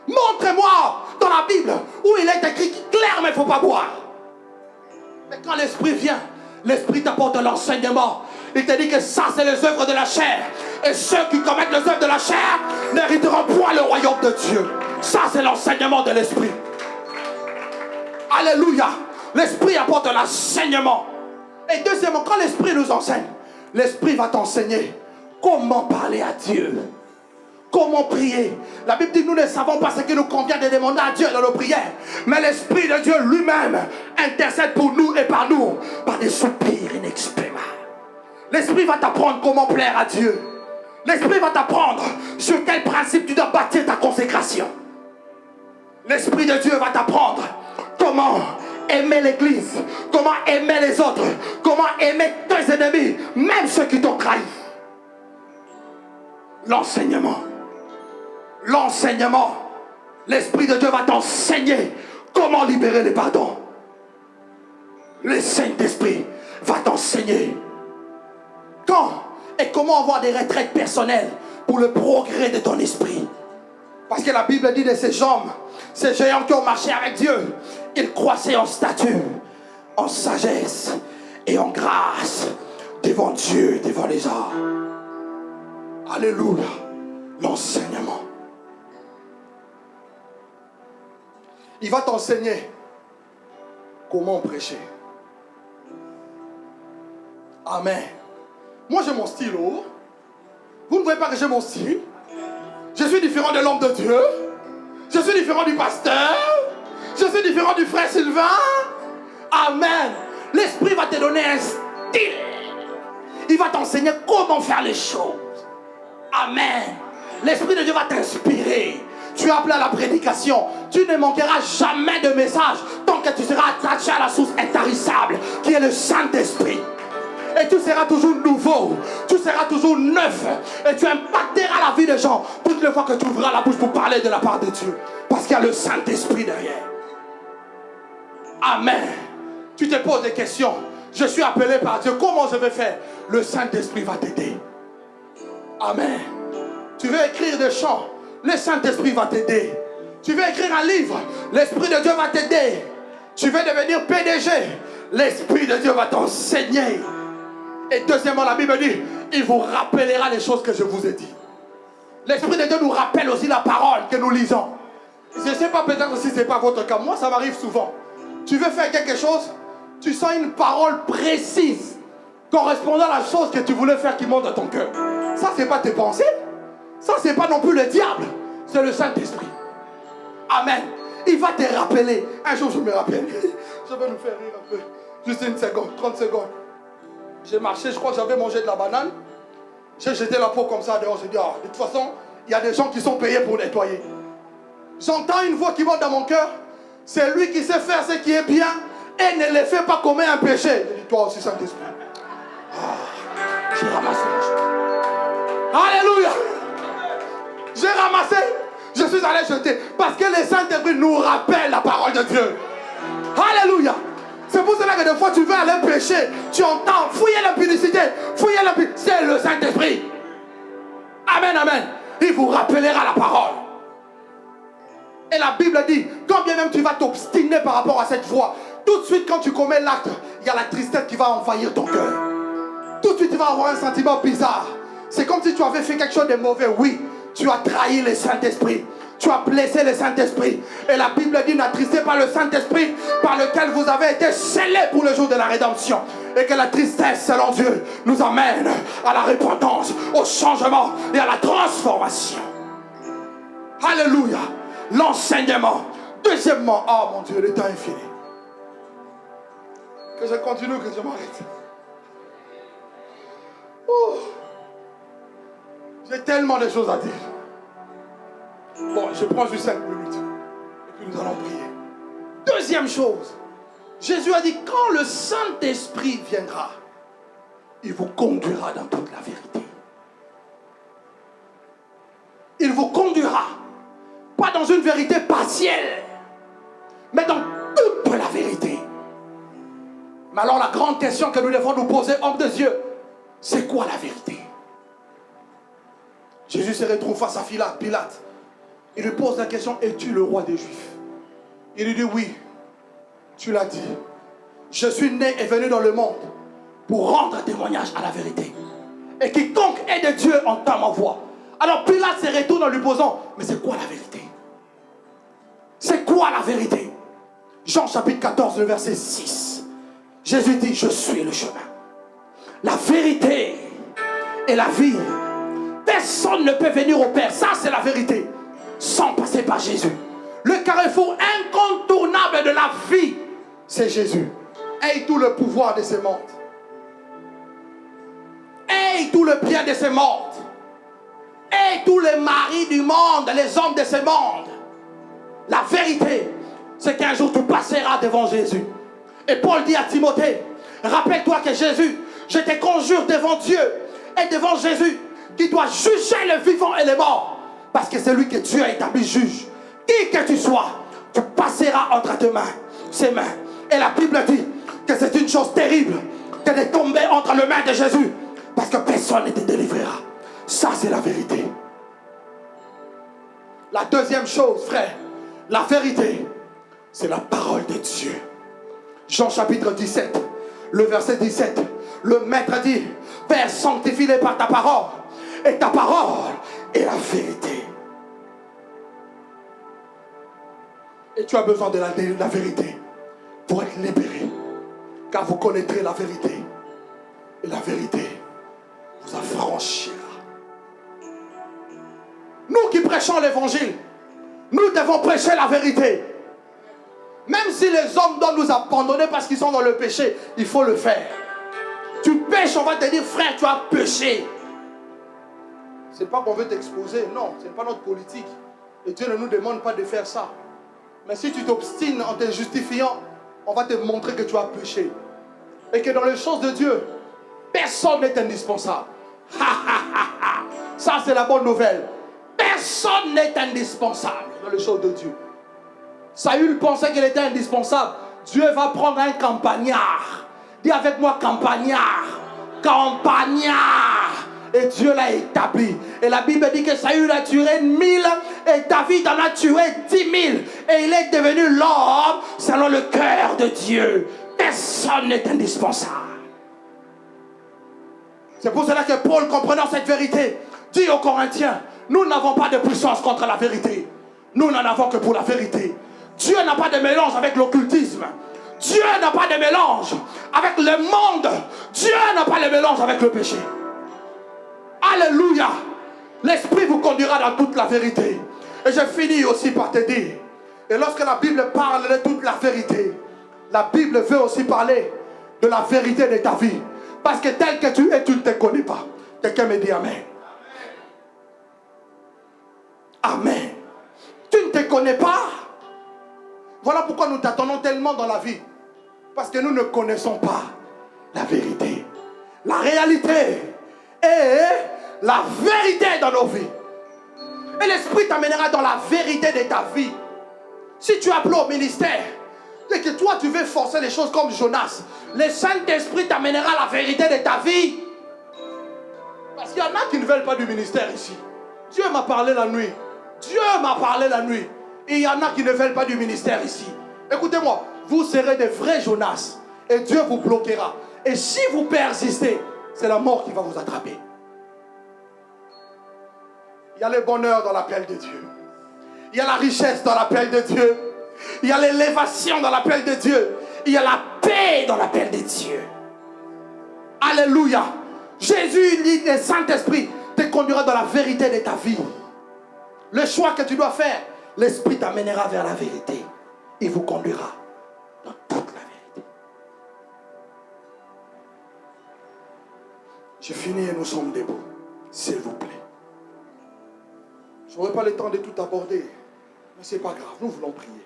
Speaker 2: Montre-moi dans la Bible où il est écrit clairement il ne faut pas boire. Mais quand l'Esprit vient, l'Esprit t'apporte l'enseignement. Il te dit que ça c'est les œuvres de la chair. Et ceux qui commettent les œuvres de la chair n'hériteront point le royaume de Dieu. Ça c'est l'enseignement de l'Esprit. Alléluia. L'Esprit apporte l'enseignement. Et deuxièmement, quand l'Esprit nous enseigne, l'Esprit va t'enseigner comment parler à Dieu. Comment prier. La Bible dit que nous ne savons pas ce qu'il nous convient de demander à Dieu dans nos prières. Mais l'Esprit de Dieu lui-même intercède pour nous et par nous par des soupirs inexprimables. L'Esprit va t'apprendre comment plaire à Dieu. L'Esprit va t'apprendre sur quel principe tu dois bâtir ta consécration. L'Esprit de Dieu va t'apprendre comment aimer l'Église, comment aimer les autres, comment aimer tes ennemis, même ceux qui t'ont trahi. L'enseignement. L'enseignement. L'Esprit de Dieu va t'enseigner comment libérer les pardons. Le Saint-Esprit va t'enseigner quand et comment avoir des retraites personnelles pour le progrès de ton esprit. Parce que la Bible dit de ces hommes, ces géants qui ont marché avec Dieu, ils croissaient en stature, en sagesse et en grâce devant Dieu, devant les hommes. Alléluia. L'enseignement. Il va t'enseigner comment prêcher. Amen. Moi j'ai mon style. Oh. Vous ne voyez pas que j'ai mon style? Je suis différent de l'homme de Dieu. Je suis différent du pasteur. Je suis différent du frère Sylvain. Amen. L'Esprit va te donner un style. Il va t'enseigner comment faire les choses. Amen. L'Esprit de Dieu va t'inspirer. Tu es appelé à la prédication. Tu ne manqueras jamais de message tant que tu seras attaché à la source intarissable qui est le Saint-Esprit. Et tu seras toujours nouveau. Tu seras toujours neuf. Et tu impacteras la vie des gens toutes les fois que tu ouvriras la bouche pour parler de la part de Dieu. Parce qu'il y a le Saint-Esprit derrière. Amen. Tu te poses des questions. Je suis appelé par Dieu. Comment je vais faire? Le Saint-Esprit va t'aider. Amen. Tu veux écrire des chants? Le Saint-Esprit va t'aider. Tu veux écrire un livre? L'Esprit de Dieu va t'aider. Tu veux devenir PDG? L'Esprit de Dieu va t'enseigner. Et deuxièmement, la Bible dit, il vous rappellera les choses que je vous ai dit. L'Esprit de Dieu nous rappelle aussi la parole que nous lisons. Je ne sais pas peut-être si ce n'est pas votre cas. Moi, ça m'arrive souvent. Tu veux faire quelque chose, tu sens une parole précise correspondant à la chose que tu voulais faire qui monte dans ton cœur. Ça, ce n'est pas tes pensées. Ça, ce n'est pas non plus le diable. C'est le Saint-Esprit. Amen. Il va te rappeler. Un jour, je me rappelle. Je vais nous faire rire un peu. Juste une seconde, 30 secondes. J'ai marché, je crois que j'avais mangé de la banane. J'ai jeté la peau comme ça dehors. J'ai dit, ah, de toute façon, il y a des gens qui sont payés pour nettoyer. J'entends une voix qui monte dans mon cœur. C'est lui qui sait faire ce qui est bien et ne le fait pas commettre un péché. J'ai dit, toi aussi, Saint-Esprit. J'ai ramassé la chose. Alléluia. J'ai ramassé. Je suis allé jeter. Parce que le Saint-Esprit nous rappelle la parole de Dieu. Alléluia. C'est pour cela que des fois tu veux aller pécher. Tu entends fouiller l'impudicité. Fouiller l'impudicité. C'est le Saint-Esprit. Amen, amen. Il vous rappellera la parole. Et la Bible dit, quand bien même tu vas t'obstiner par rapport à cette voie, tout de suite quand tu commets l'acte, il y a la tristesse qui va envahir ton cœur. Tout de suite tu vas avoir un sentiment bizarre. C'est comme si tu avais fait quelque chose de mauvais. Oui, tu as trahi le Saint-Esprit. Tu as blessé le Saint-Esprit. Et la Bible dit, n'attristez pas le Saint-Esprit par lequel vous avez été scellés pour le jour de la rédemption. Et que la tristesse, selon Dieu, nous amène à la repentance, au changement et à la transformation. Alléluia. L'enseignement. Deuxièmement, oh mon Dieu, le temps est fini. Que je continue, que je m'arrête. Oh. J'ai tellement de choses à dire. Bon, je prends juste 5 minutes. Et puis nous allons prier. Deuxième chose. Jésus a dit, quand le Saint-Esprit viendra, il vous conduira dans toute la vérité. Il vous conduira. Pas dans une vérité partielle, mais dans toute la vérité. Mais alors la grande question que nous devons nous poser, homme de Dieu, c'est quoi la vérité? Jésus se retrouve face à Pilate. Il lui pose la question, es-tu le roi des Juifs? Il lui dit, oui, tu l'as dit. Je suis né et venu dans le monde pour rendre témoignage à la vérité. Et quiconque est de Dieu entend ma voix. Alors Pilate se retourne en lui posant, mais c'est quoi la vérité? C'est quoi la vérité? Jean chapitre 14, le verset 6. Jésus dit, je suis le chemin, la vérité et la vie. Personne ne peut venir au Père, ça c'est la vérité, sans passer par Jésus. Le carrefour incontournable de la vie, c'est Jésus. Aie tout le pouvoir de ce monde. Aie tout le bien de ce monde. Aie tous les maris du monde, les hommes de ce monde. La vérité, c'est qu'un jour tu passeras devant Jésus. Et Paul dit à Timothée, rappelle-toi que Jésus, je te conjure devant Dieu et devant Jésus, qui doit juger les vivants et les morts. Parce que c'est lui que Dieu a établi juge. Qui que tu sois, tu passeras entre tes mains, ses mains. Et la Bible dit que c'est une chose terrible que de tomber entre les mains de Jésus. Parce que personne ne te délivrera. Ça c'est la vérité. La deuxième chose, frère, la vérité, c'est la parole de Dieu. Jean chapitre 17, le verset 17. Le maître dit, Père, sanctifie-les par ta parole. Et ta parole est la vérité. Et tu as besoin de la vérité pour être libéré. Car vous connaîtrez la vérité. Et la vérité vous affranchira. Nous qui prêchons l'évangile, nous devons prêcher la vérité. Même si les hommes doivent nous abandonner parce qu'ils sont dans le péché, il faut le faire. Tu pêches, on va te dire, frère, tu as péché. Ce n'est pas qu'on veut t'exposer, non, ce n'est pas notre politique. Et Dieu ne nous demande pas de faire ça. Mais si tu t'obstines en te justifiant, on va te montrer que tu as péché. Et que dans les choses de Dieu, personne n'est indispensable. Ça, c'est la bonne nouvelle. Personne n'est indispensable dans les choses de Dieu. Saül pensait qu'il était indispensable. Dieu va prendre un campagnard. Dis avec moi, campagnard. Campagnard. Et Dieu l'a établi. Et la Bible dit que Saül a tué 1000 et David en a tué 10 000. Et il est devenu l'homme selon le cœur de Dieu. Personne n'est indispensable. C'est pour cela que Paul, comprenant cette vérité, dit aux Corinthiens, nous n'avons pas de puissance contre la vérité. Nous n'en avons que pour la vérité. Dieu n'a pas de mélange avec l'occultisme. Dieu n'a pas de mélange avec le monde. Dieu n'a pas de mélange avec le péché. Alléluia. L'Esprit vous conduira dans toute la vérité. Et je finis aussi par te dire, et lorsque la Bible parle de toute la vérité, la Bible veut aussi parler de la vérité de ta vie. Parce que tel que tu es, tu ne te connais pas. Quelqu'un me dit Amen. Amen. Tu ne te connais pas. Voilà pourquoi nous t'attendons tellement dans la vie. Parce que nous ne connaissons pas la vérité. La réalité est la vérité dans nos vies. Et l'Esprit t'amènera dans la vérité de ta vie. Si tu appelles au ministère et que toi tu veux forcer les choses comme Jonas, le Saint-Esprit t'amènera la vérité de ta vie. Parce qu'il y en a qui ne veulent pas du ministère ici. Dieu m'a parlé la nuit. Dieu m'a parlé la nuit. Et il y en a qui ne veulent pas du ministère ici. Écoutez-moi, vous serez des vrais Jonas. Et Dieu vous bloquera. Et si vous persistez, c'est la mort qui va vous attraper. Il y a le bonheur dans l'appel de Dieu. Il y a la richesse dans l'appel de Dieu. Il y a l'élévation dans l'appel de Dieu. Il y a la paix dans l'appel de Dieu. Alléluia. Jésus dit, le Saint-Esprit te conduira dans la vérité de ta vie. Le choix que tu dois faire, l'Esprit t'amènera vers la vérité. Il vous conduira dans toute la vérité. Je finis et nous sommes debout. S'il vous plaît. Je n'aurai pas le temps de tout aborder. Mais ce n'est pas grave, nous voulons prier.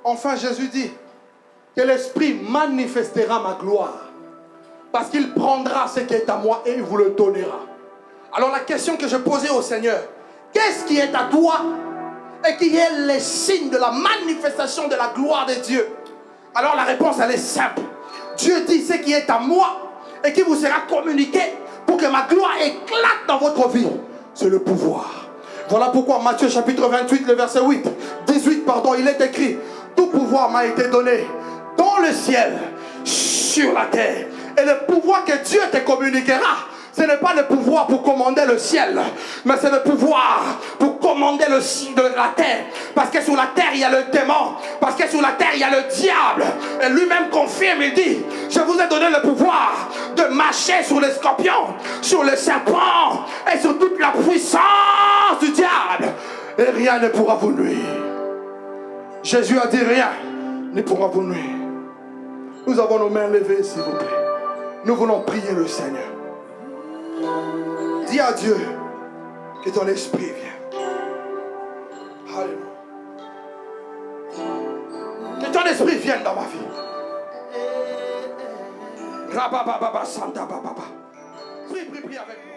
Speaker 2: Enfin, Jésus dit que l'Esprit manifestera ma gloire. Parce qu'il prendra ce qui est à moi et il vous le donnera. Alors la question que je posais au Seigneur, qu'est-ce qui est à toi et qui est le signe de la manifestation de la gloire de Dieu? Alors la réponse elle est simple. Dieu dit ce qui est à moi et qui vous sera communiqué pour que ma gloire éclate dans votre vie. C'est le pouvoir. Voilà pourquoi Matthieu chapitre 28, le verset 18, il est écrit: tout pouvoir m'a été donné dans le ciel, sur la terre. Et le pouvoir que Dieu te communiquera, ce n'est pas le pouvoir pour commander le ciel, mais c'est le pouvoir pour commander le ciel de la terre. Parce que sur la terre, il y a le démon. Parce que sur la terre, il y a le diable. Et lui-même confirme, il dit: je vous ai donné le pouvoir de marcher sur les scorpions, sur les serpents et sur toute la puissance du diable. Et rien ne pourra vous nuire. Jésus a dit: rien ne pourra vous nuire. Nous avons nos mains levées, s'il vous plaît. Nous voulons prier le Seigneur. Dis à Dieu que ton esprit vienne. Alléluia. Que ton esprit vienne dans ma vie. Rabababa Santa Bababa. Prie avec moi.